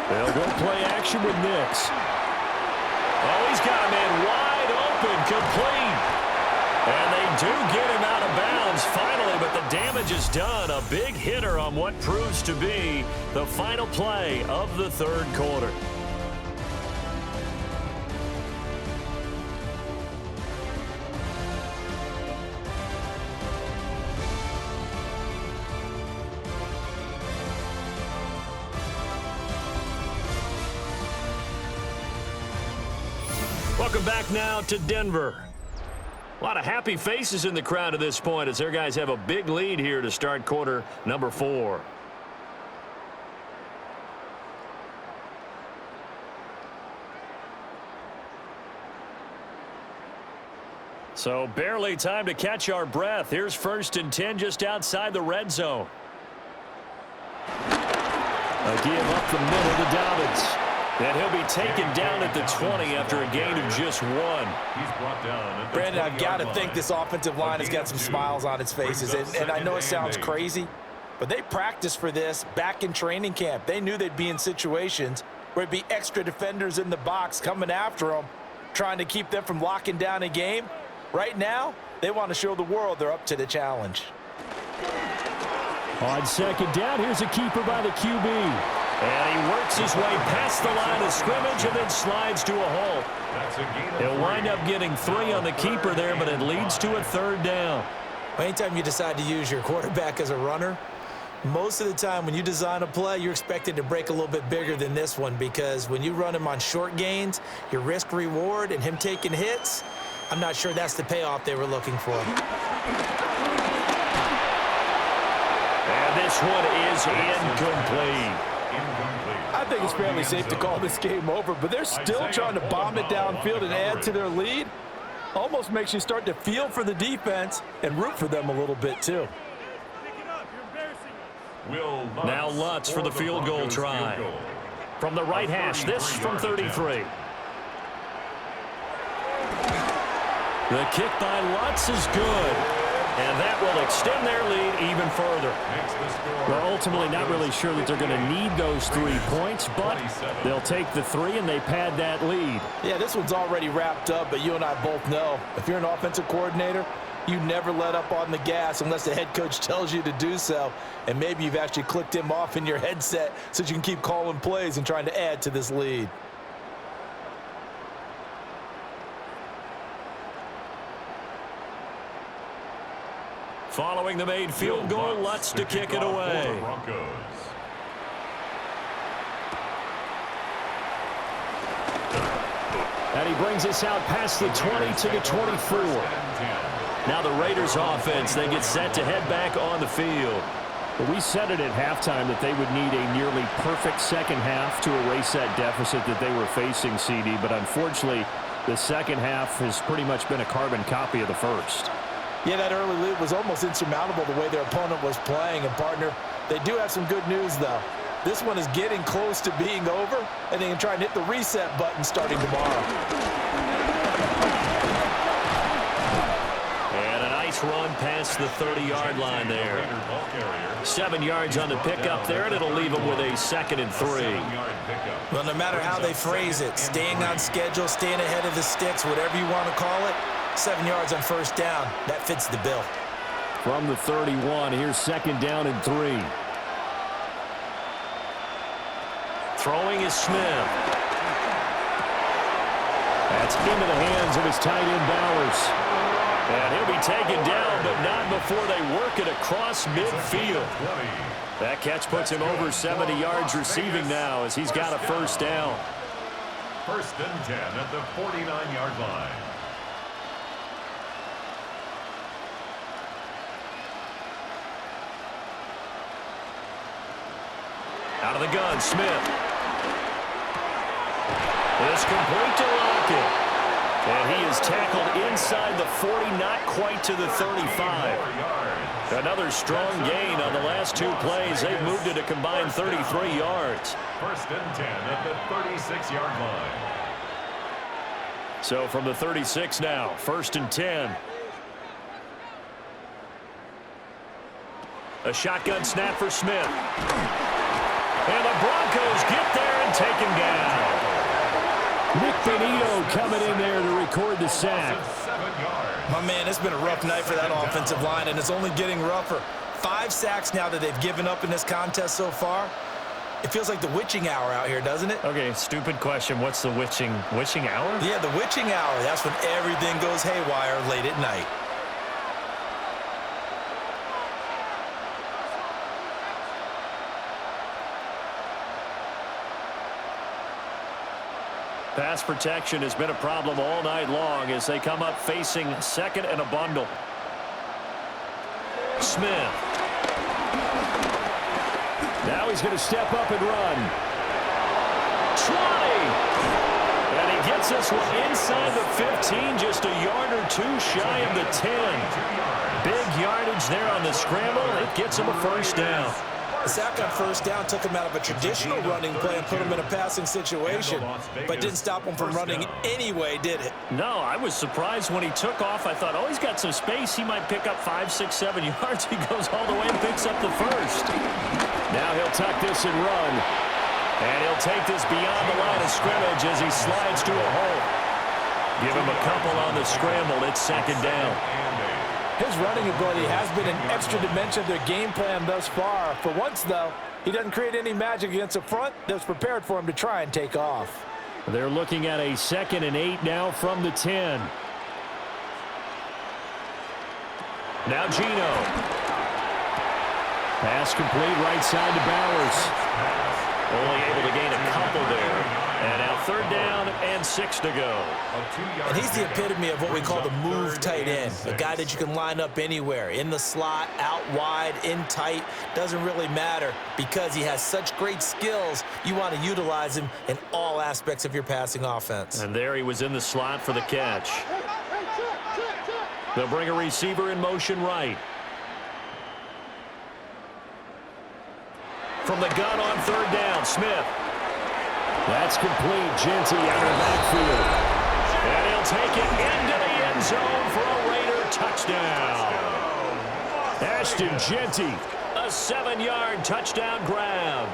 They'll go play action with Nix. Oh, he's got a man wide open, complete. And they do get him out of bounds finally, but the damage is done. A big hitter on what proves to be the final play of the third quarter. Welcome back now to Denver. A lot of happy faces in the crowd at this point as their guys have a big lead here to start quarter number 4. So barely time to catch our breath. Here's 1st and 10 just outside the red zone. A give up the middle to Dobbins. And he'll be taken down at the 20 after a gain of just 1. He's brought down. Brandon, I've got to think this offensive line has got some smiles on its faces. And I know it sounds crazy, but they practiced for this back in training camp. They knew they'd be in situations where it'd be extra defenders in the box coming after them, trying to keep them from locking down a game. Right now, they want to show the world they're up to the challenge. On 2nd down, here's a keeper by the QB. And he works his way past the line of scrimmage and then slides to a halt. He'll wind up getting 3 on the keeper there, but it leads to a 3rd down. Anytime you decide to use your quarterback as a runner, most of the time when you design a play, you're expected to break a little bit bigger than this one, because when you run him on short gains, your risk-reward and him taking hits, I'm not sure that's the payoff they were looking for. And this one is incomplete. I think it's fairly safe to call this game over, but they're still trying to bomb it downfield and add to their lead. Almost makes you start to feel for the defense and root for them a little bit too. Now Lutz for the field goal try. From the right hash, this from 33. The kick by Lutz is good. And that will extend their lead even further. Well, ultimately not really sure that they're going to need those 3 points, but they'll take the 3 and they pad that lead. Yeah, this one's already wrapped up, but you and I both know if you're an offensive coordinator, you never let up on the gas unless the head coach tells you to do so. And maybe you've actually clicked him off in your headset so you can keep calling plays and trying to add to this lead. Following the made field goal, Lutz to kick it away. And he brings us out past the 20 to the 24. Now the Raiders offense, they get set to head back on the field. Well, we said it at halftime that they would need a nearly perfect second half to erase that deficit that they were facing, CD. But unfortunately, the second half has pretty much been a carbon copy of the first. Yeah, that early lead was almost insurmountable the way their opponent was playing. And, partner, they do have some good news, though. This one is getting close to being over, and they can try and hit the reset button starting tomorrow. And a nice run past the 30-yard line there. 7 yards on the pickup there, and it'll leave them with a 2nd and 3. Well, no matter how they phrase it, staying on schedule, staying ahead of the sticks, whatever you want to call it, 7 yards on 1st down. That fits the bill. From the 31, here's 2nd down and 3. Throwing is Smith. That's into the hands of his tight end Bowers. And he'll be taken down, but not before they work it across midfield. That catch puts him over 70 yards receiving now as he's got a 1st down. 1st and 10 at the 49-yard line. Out of the gun, Smith. It's complete to Lockett. And he is tackled inside the 40, not quite to the 35. Another strong gain on the last 2 plays. They've moved it a combined 33 yards. 1st and 10 at the 36-yard line. So from the 36 now, 1st and 10. A shotgun snap for Smith. And the Broncos get there, and and taken down. Nick Benito coming in there to record the sack. My man, it's been a rough night for that offensive line, and it's only getting rougher. 5 sacks now that they've given up in this contest so far. It feels like the witching hour out here, doesn't it? Okay, stupid question. What's the witching hour? Yeah, the witching hour. That's when everything goes haywire late at night. Pass protection has been a problem all night long as they come up facing second and a bundle. Smith. Now he's going to step up and run. 20. And he gets this one inside the 15, just a yard or two shy of the 10. Big yardage there on the scramble. It gets him a first down. The sack on first down took him out of a traditional running play and put him in a passing situation, but didn't stop him from running anyway, did it? No, I was surprised when he took off. I thought, oh, he's got some space. He might pick up 5, 6, 7 yards. He goes all the way and picks up the first. Now he'll tuck this and run. And he'll take this beyond the line of scrimmage as he slides to a hole. Give him a couple on the scramble. It's second down. His running ability has been an extra dimension of their game plan thus far. For once, though, he doesn't create any magic against the front that's prepared for him to try and take off. They're looking at a 2nd and 8 now from the 10. Now Gino. Pass complete right side to Bowers. Only able to gain a couple there. And now 3rd down and 6 to go. And he's the epitome of what we call the move tight end. A guy that you can line up anywhere. In the slot, out wide, in tight. Doesn't really matter because he has such great skills. You want to utilize him in all aspects of your passing offense. And there he was in the slot for the catch. They'll bring a receiver in motion right. From the gun on 3rd down, Smith. That's complete. Genty out of the backfield. And he'll take it into the end zone for a Raider touchdown. Ashton Genty. A 7-yard touchdown grab.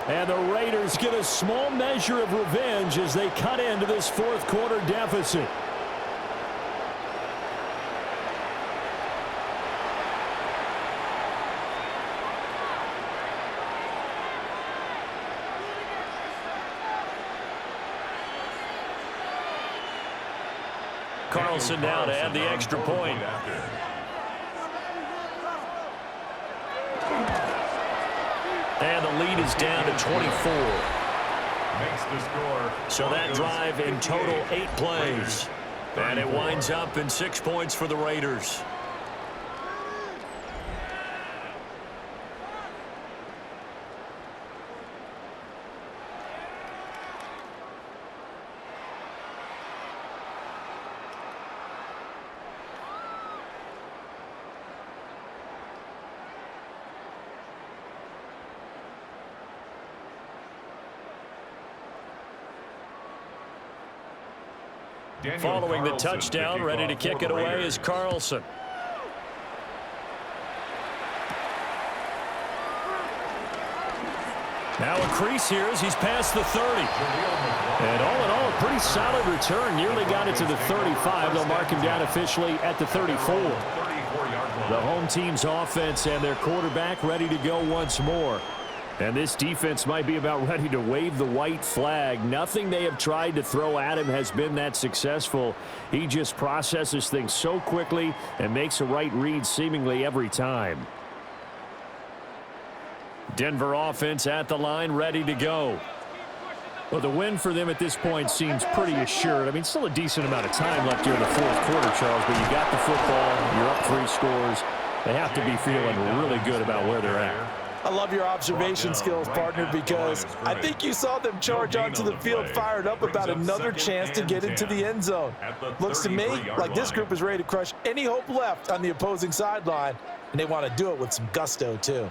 And the Raiders get a small measure of revenge as they cut into this 4th quarter deficit. Carlson now to add the extra point. And the lead is down to 24. So that drive in total 8 plays. And it winds up in 6 points for the Raiders. Following the touchdown, ready to kick it away is Carlson. Now a crease here as he's past the 30. And all in all, a pretty solid return. Nearly got it to the 35. They'll mark him down officially at the 34. The home team's offense and their quarterback ready to go once more. And this defense might be about ready to wave the white flag. Nothing they have tried to throw at him has been that successful. He just processes things so quickly and makes a right read seemingly every time. Denver offense at the line, ready to go. Well, the win for them at this point seems pretty assured. I mean, still a decent amount of time left here in the 4th quarter, Charles, but you got the football, you're up 3 scores. They have to be feeling really good about where they're at. I love your observation skills, partner, because I think you saw them charge onto the field fired up about another chance to get into the end zone. Looks to me like this group is ready to crush any hope left on the opposing sideline, and they want to do it with some gusto, too.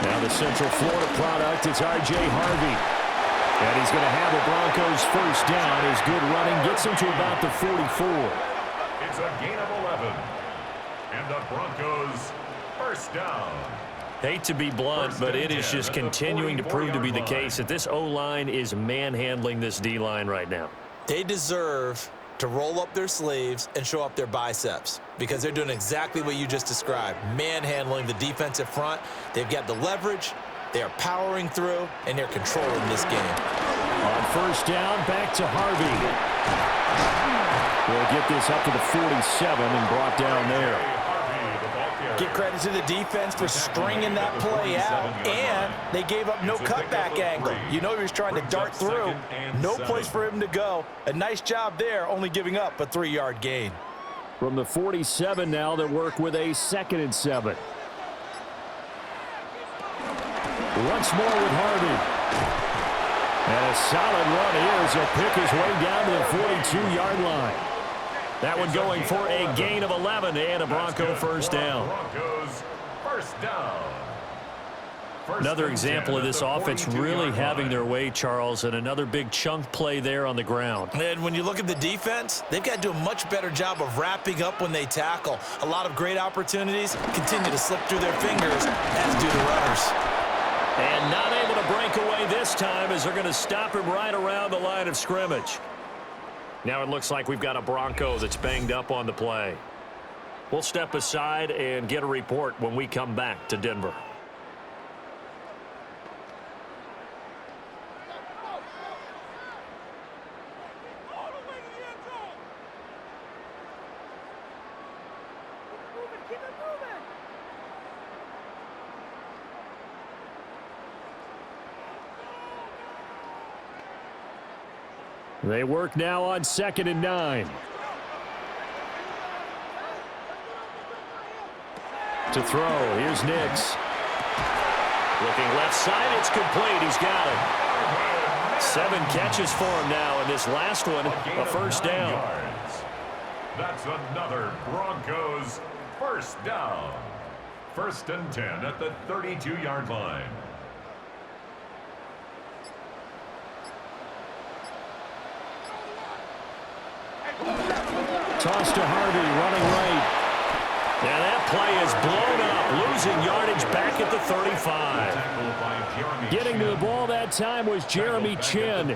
Now the Central Florida product, it's R.J. Harvey. And he's going to have the Broncos first down. His good running gets him to about the 44. It's a gain of 11. And the Broncos first down. Hate to be blunt, but it is just continuing to prove to be the case that this O-line is manhandling this D-line right now. They deserve to roll up their sleeves and show up their biceps because they're doing exactly what you just described, manhandling the defensive front. They've got the leverage, they are powering through, and they're controlling this game. On first down, back to Harvey. We'll get this up to the 47 and brought down there. Give credit to the defense for stringing that play out, and they gave up no cutback angle. You know he was trying to dart through. No place for him to go. A nice job there, only giving up a 3-yard gain. From the 47 now, they work with a 2nd and 7. Once more with Harvey. And a solid run here as he'll pick his way down to the 42-yard line. That one going for a gain of 11 and a Bronco first down. Another example of this offense really having their way, Charles, and another big chunk play there on the ground. And when you look at the defense, they've got to do a much better job of wrapping up when they tackle. A lot of great opportunities continue to slip through their fingers, as do the runners. And not able to break away this time as they're going to stop him right around the line of scrimmage. Now it looks like we've got a Bronco that's banged up on the play. We'll step aside and get a report when we come back to Denver. They work now on 2nd and 9. To throw, here's Nix. Looking left side, it's complete. He's got it. 7 catches for him now, and this last one, a first down. That's another Broncos first down. 1st and 10 at the 32-yard line. Toss to Harvey, running right. And that play is blown up, losing yardage back at the 35. Getting to the ball that time was Jeremy Chin.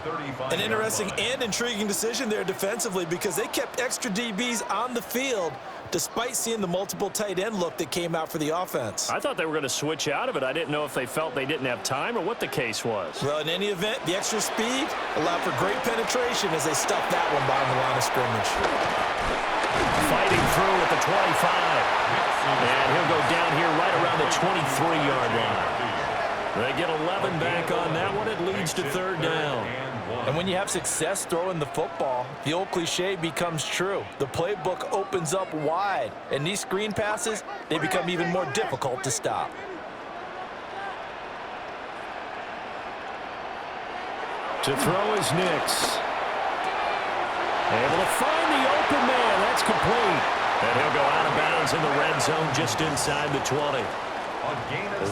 An interesting and intriguing decision there defensively because they kept extra DBs on the field despite seeing the multiple tight end look that came out for the offense. I thought they were going to switch out of it. I didn't know if they felt they didn't have time or what the case was. Well, in any event, the extra speed allowed for great penetration as they stuffed that one behind the line of scrimmage. Fighting through at the 25. And he'll go down here right around the 23-yard line. They get 11 back on that one. It leads to 3rd down. And when you have success throwing the football, the old cliche becomes true. The playbook opens up wide, and these screen passes, they become even more difficult to stop. To throw is Nix. Able to find the open man. That's complete. And he'll go out of bounds in the red zone just inside the 20.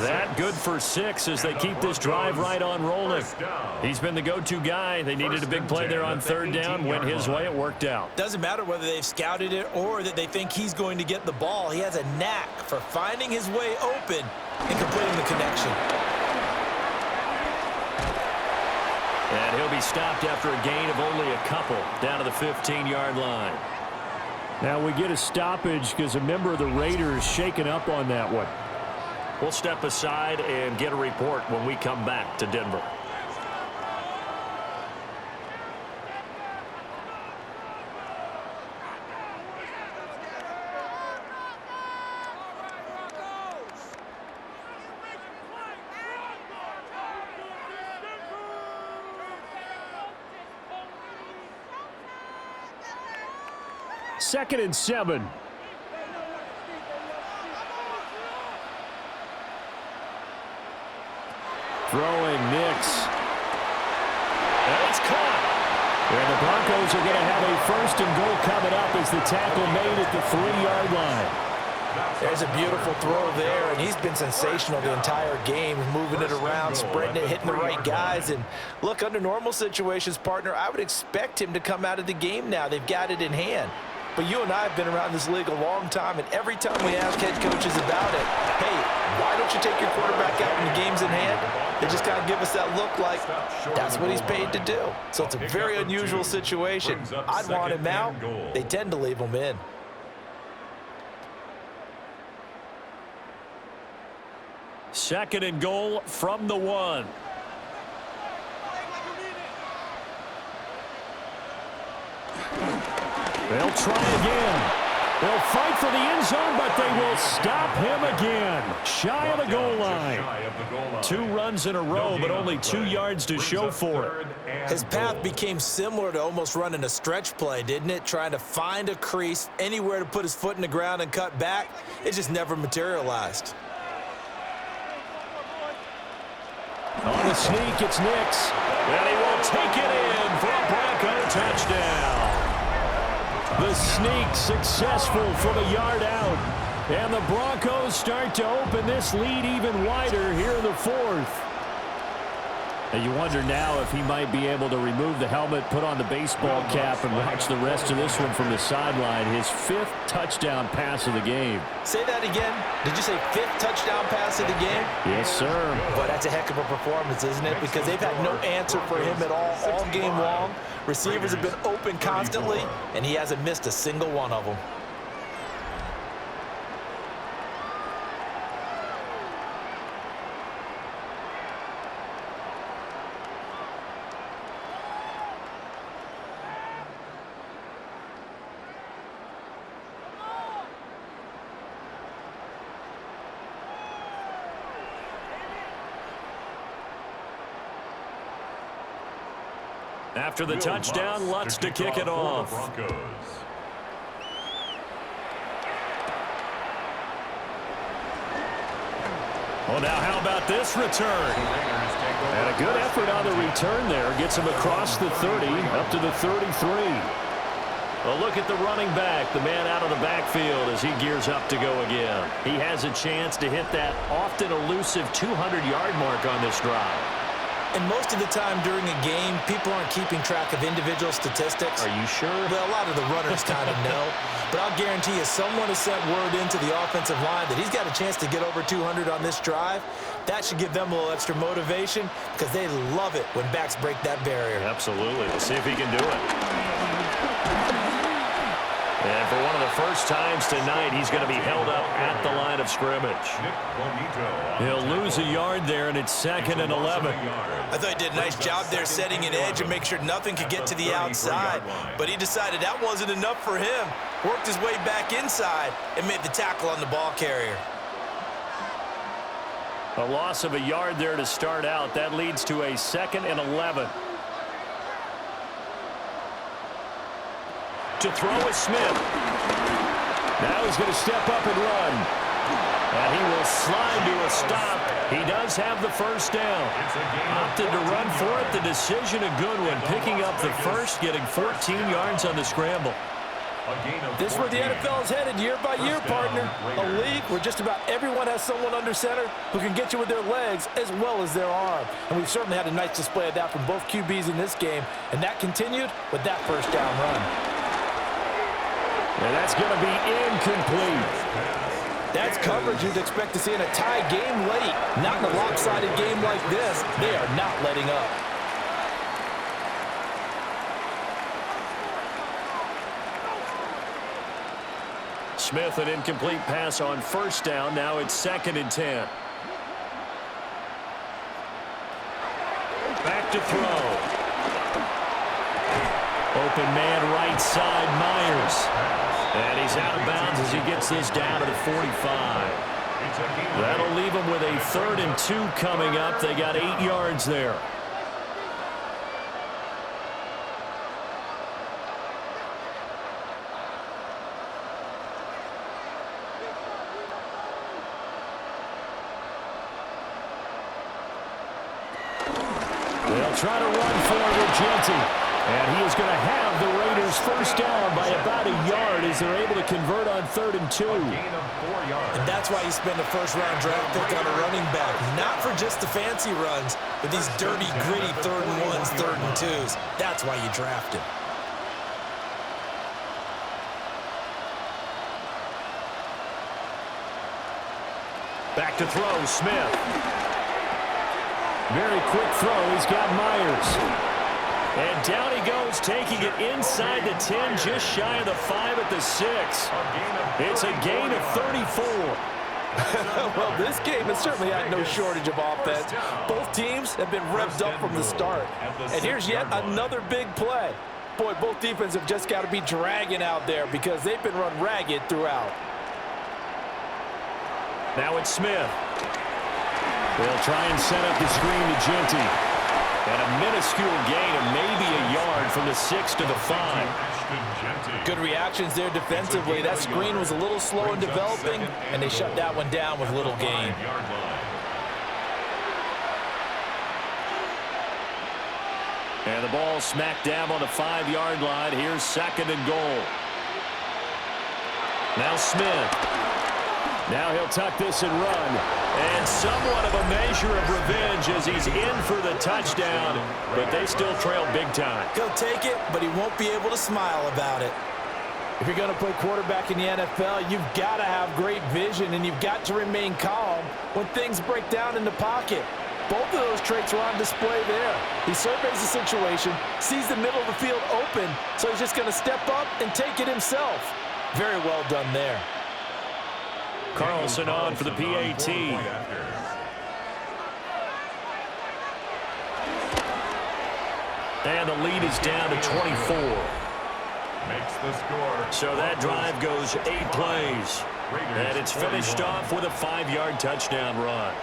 That good for 6 as they keep this drive right on rolling. He's been the go-to guy. They needed a big play there on 3rd down. Went his way. It worked out. Doesn't matter whether they've scouted it or that they think he's going to get the ball. He has a knack for finding his way open and completing the connection. And he'll be stopped after a gain of only a couple down to the 15-yard line. Now we get a stoppage because a member of the Raiders shaken up on that one. We'll step aside and get a report when we come back to Denver. Second and 7. Throwing Nix. That's caught. And the Broncos are going to have a 1st and goal coming up as the tackle made at the 3-yard line. There's a beautiful throw there, and he's been sensational the entire game, moving it around, spreading it, hitting the right guys. And look, under normal situations, partner, I would expect him to come out of the game now. They've got it in hand. But you and I have been around this league a long time, and every time we ask head coaches about it, hey, why don't you you take your quarterback out when the game's in hand, they just kind of give us that look like that's what he's paid to do. So it's a very unusual situation. I'd want him out. They tend to leave him in. Second and goal from the 1. They'll try again. They'll fight for the end zone, but they will stop him again. Shy of the goal line. 2 runs in a row, but only 2 yards to show for it. His path became similar to almost running a stretch play, didn't it? Trying to find a crease, anywhere to put his foot in the ground and cut back. It just never materialized. On the sneak, it's Nix. And he will take it in for a Bronco touchdown. The sneak successful from a yard out. And the Broncos start to open this lead even wider here in the 4th. And you wonder now if he might be able to remove the helmet, put on the baseball cap, and watch the rest of this one from the sideline. His 5th touchdown pass of the game. Say that again. Did you say 5th touchdown pass of the game? Yes, sir. But that's a heck of a performance, isn't it? Because they've had no answer for him at all game long. Receivers have been open constantly, and he hasn't missed a single one of them. After the touchdown, Lutz to kick it off. Well, now how about this return? And a good effort on the return there. Gets him across the 30, up to the 33. Well, look at the running back, the man out of the backfield as he gears up to go again. He has a chance to hit that often elusive 200-yard mark on this drive. And most of the time during a game, people aren't keeping track of individual statistics. Are you sure? Well, a lot of the runners kind of know. But I'll guarantee you someone has sent word into the offensive line that he's got a chance to get over 200 on this drive. That should give them a little extra motivation because they love it when backs break that barrier. Absolutely. We'll see if he can do it. And for one of the first times tonight, he's going to be held up at the line of scrimmage. He'll lose a yard there, and it's 2nd and 11. I thought he did a nice job there setting an edge and make sure nothing could get to the outside. But he decided that wasn't enough for him. Worked his way back inside and made the tackle on the ball carrier. A loss of a yard there to start out. That leads to a 2nd and 11. To throw is Smith. Now he's going to step up and run. And he will slide to a stop. He does have the first down. Opted to run for it. The decision a good one. Picking up the first, getting 14 yards on the scramble. This is where the NFL is headed year by year, partner. A league where just about everyone has someone under center who can get you with their legs as well as their arm. And we've certainly had a nice display of that from both QBs in this game. And that continued with that first down run. And that's going to be incomplete. That's coverage you'd expect to see in a tie game late. Not in a lopsided game like this. They are not letting up. Smith, an incomplete pass on first down. Now it's 2nd and 10. Back to throw. Open man right side, Myers. And he's out of bounds as he gets this down to the 45. That'll leave him with a 3rd and 2 coming up. They got 8 yards there. They'll try to run for it with Genty. And he is going to have the Raiders first down by about a yard as they're able to convert on 3rd and 2. And that's why you spend a first-round draft pick on a running back. Not for just the fancy runs, but these dirty, gritty 3rd and 1s, 3rd and 2s. That's why you draft him. Back to throw, Smith. Very quick throw. He's got Myers. And down he goes, taking it inside the 10, just shy of the 5 at the 6. It's a gain of 34. Well, this game has certainly had no shortage of offense. Both teams have been revved up from the start. And here's yet another big play. Boy, both defenses have just got to be dragging out there because they've been run ragged throughout. Now it's Smith. They'll try and set up the screen to Genty. And a minuscule gain of maybe a yard from the 6 to the 5. Good reactions there defensively. That screen was a little slow in developing, and they shut that one down with little gain. And the ball smack dab on the 5-yard line. Here's 2nd and goal. Now Smith. Now he'll tuck this and run. And somewhat of a measure of revenge as he's in for the touchdown. But they still trail big time. He'll take it, but he won't be able to smile about it. If you're going to play quarterback in the NFL, you've got to have great vision, and you've got to remain calm when things break down in the pocket. Both of those traits are on display there. He surveys the situation, sees the middle of the field open, so he's just going to step up and take it himself. Very well done there. Carlson on for the PAT. And the lead is down to 24. Makes the score. So that drive goes 8 plays. And it's finished off with a 5-yard touchdown run.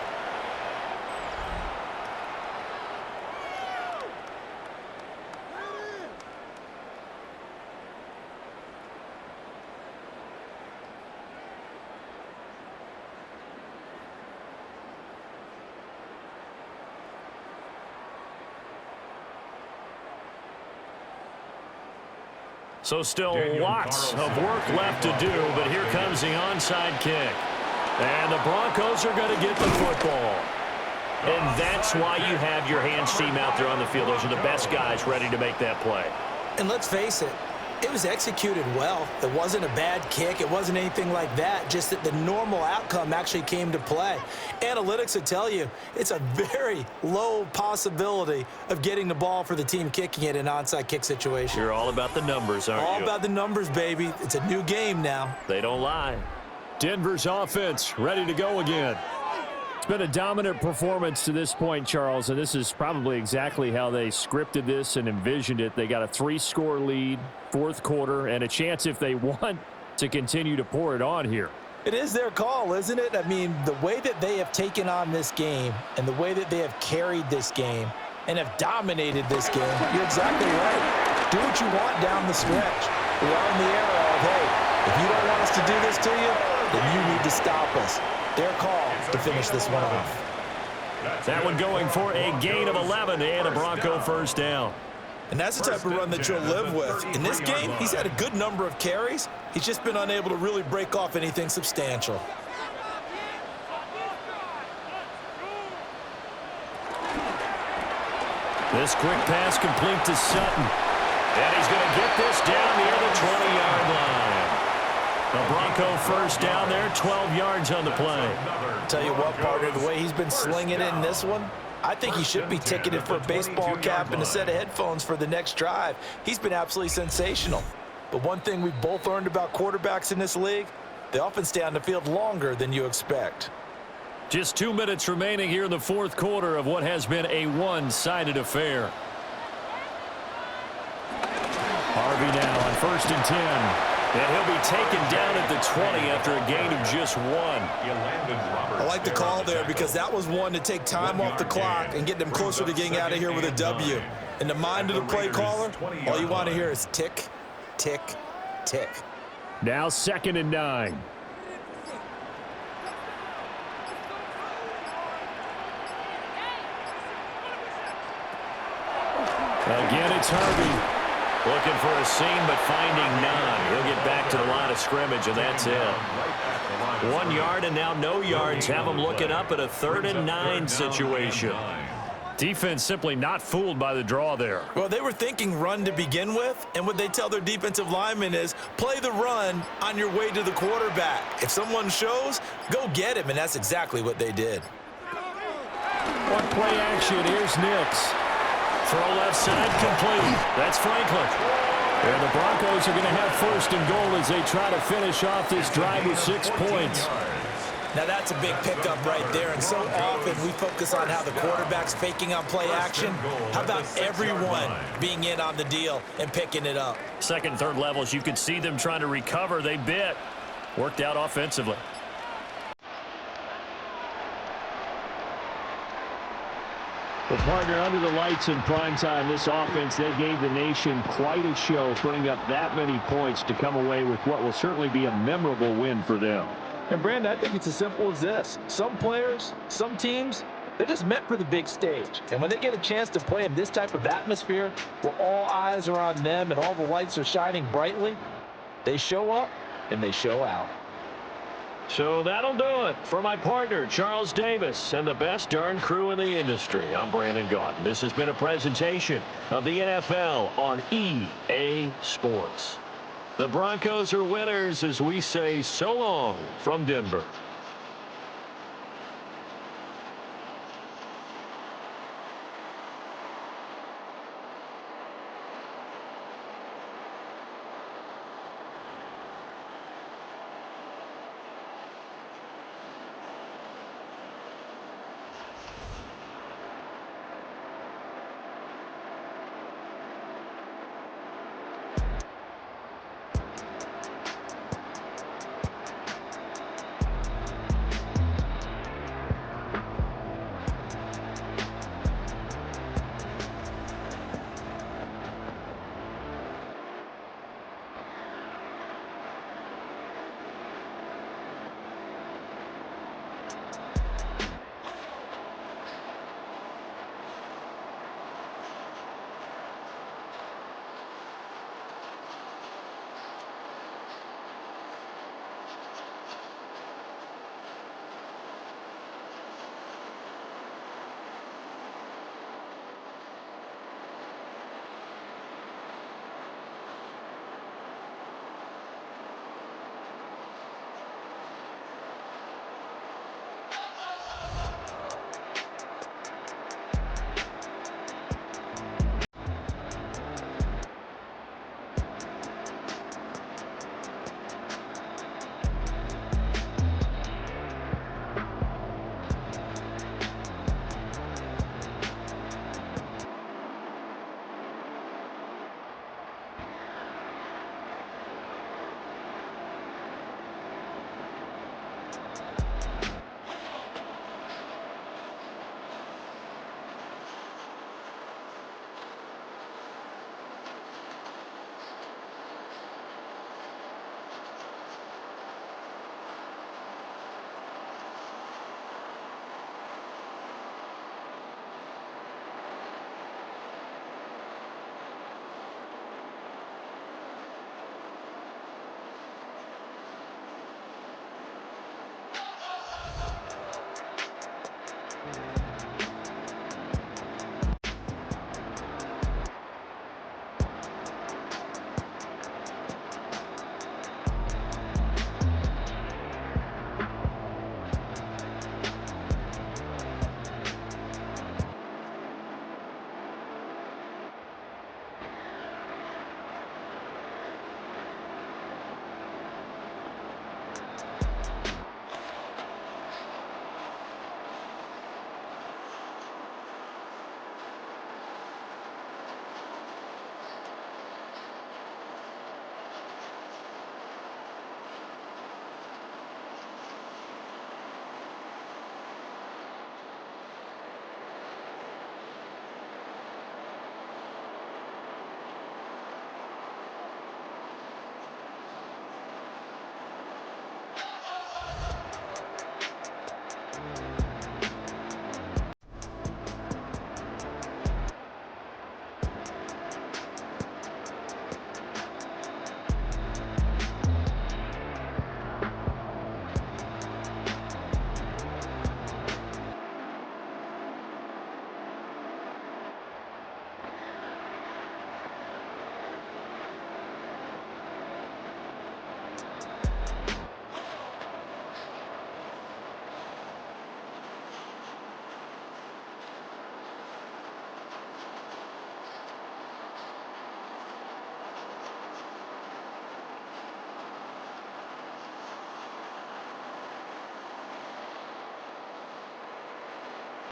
So still lots of work left to do, but here comes the onside kick. And the Broncos are going to get the football. And that's why you have your hands team out there on the field. Those are the best guys ready to make that play. And let's face it, it was executed well. It wasn't a bad kick. It wasn't anything like that, just that the normal outcome actually came to play. Analytics would tell you it's a very low possibility of getting the ball for the team kicking it in an onside kick situation. You're all about the numbers, aren't you? All about the numbers, baby. It's a new game now. They don't lie. Denver's offense ready to go again. It's been a dominant performance to this point, Charles, and this is probably exactly how they scripted this and envisioned it. They got a 3-score lead, 4th quarter, and a chance, if they want, to continue to pour it on here. It is their call, isn't it? I mean, the way that they have taken on this game and the way that they have carried this game and have dominated this game, you're exactly right. Do what you want down the stretch. We are in the era of, hey, if you don't want us to do this to you, then you need to stop us. Their call to finish this one off. That one going for a gain of 11 and a Bronco first down. And that's the type of run that you'll live with. In this game, he's had a good number of carries. He's just been unable to really break off anything substantial. This quick pass complete to Sutton. And he's going to get this down near the 20-yard line. The Bronco first down there, 12 yards on the play. Tell you what, partner, the way he's been slinging it in this one, I think he should be ticketed for a baseball cap and a set of headphones for the next drive. He's been absolutely sensational. But one thing we've both learned about quarterbacks in this league, they often stay on the field longer than you expect. Just 2 minutes remaining here in the 4th quarter of what has been a one-sided affair. Harvey now on 1st and 10. And he'll be taken down at the 20 after a gain of just 1. I like the call there because that was one to take time off the clock and get them closer to getting out of here with a W. In the mind of the play caller, all you want to hear is tick, tick, tick. Now 2nd and 9. Again, it's Harvey. Looking for a seam, but finding none. He'll get back to the line of scrimmage, and that's it. 1 yard, and now no yards. Have them looking up at a 3rd and 9 situation. Defense simply not fooled by the draw there. Well, they were thinking run to begin with, and what they tell their defensive linemen is play the run on your way to the quarterback. If someone shows, go get him, and that's exactly what they did. One play action. Here's Nix. Throw left side complete. That's Franklin. And the Broncos are going to have first and goal as they try to finish off this drive with 6 points. Now that's a big pickup right there, and so often we focus on how the quarterback's faking on play action. How about everyone being in on the deal and picking it up? Second, third levels, you could see them trying to recover. They bit. Worked out offensively. Well, partner, under the lights in prime time, this offense, they gave the nation quite a show, putting up that many points to come away with what will certainly be a memorable win for them. And, Brandon, I think it's as simple as this. Some players, some teams, they're just meant for the big stage. And when they get a chance to play in this type of atmosphere where all eyes are on them and all the lights are shining brightly, they show up and they show out. So that'll do it for my partner, Charles Davis, and the best darn crew in the industry. I'm Brandon Gaudin. This has been a presentation of the NFL on EA Sports. The Broncos are winners as we say so long from Denver.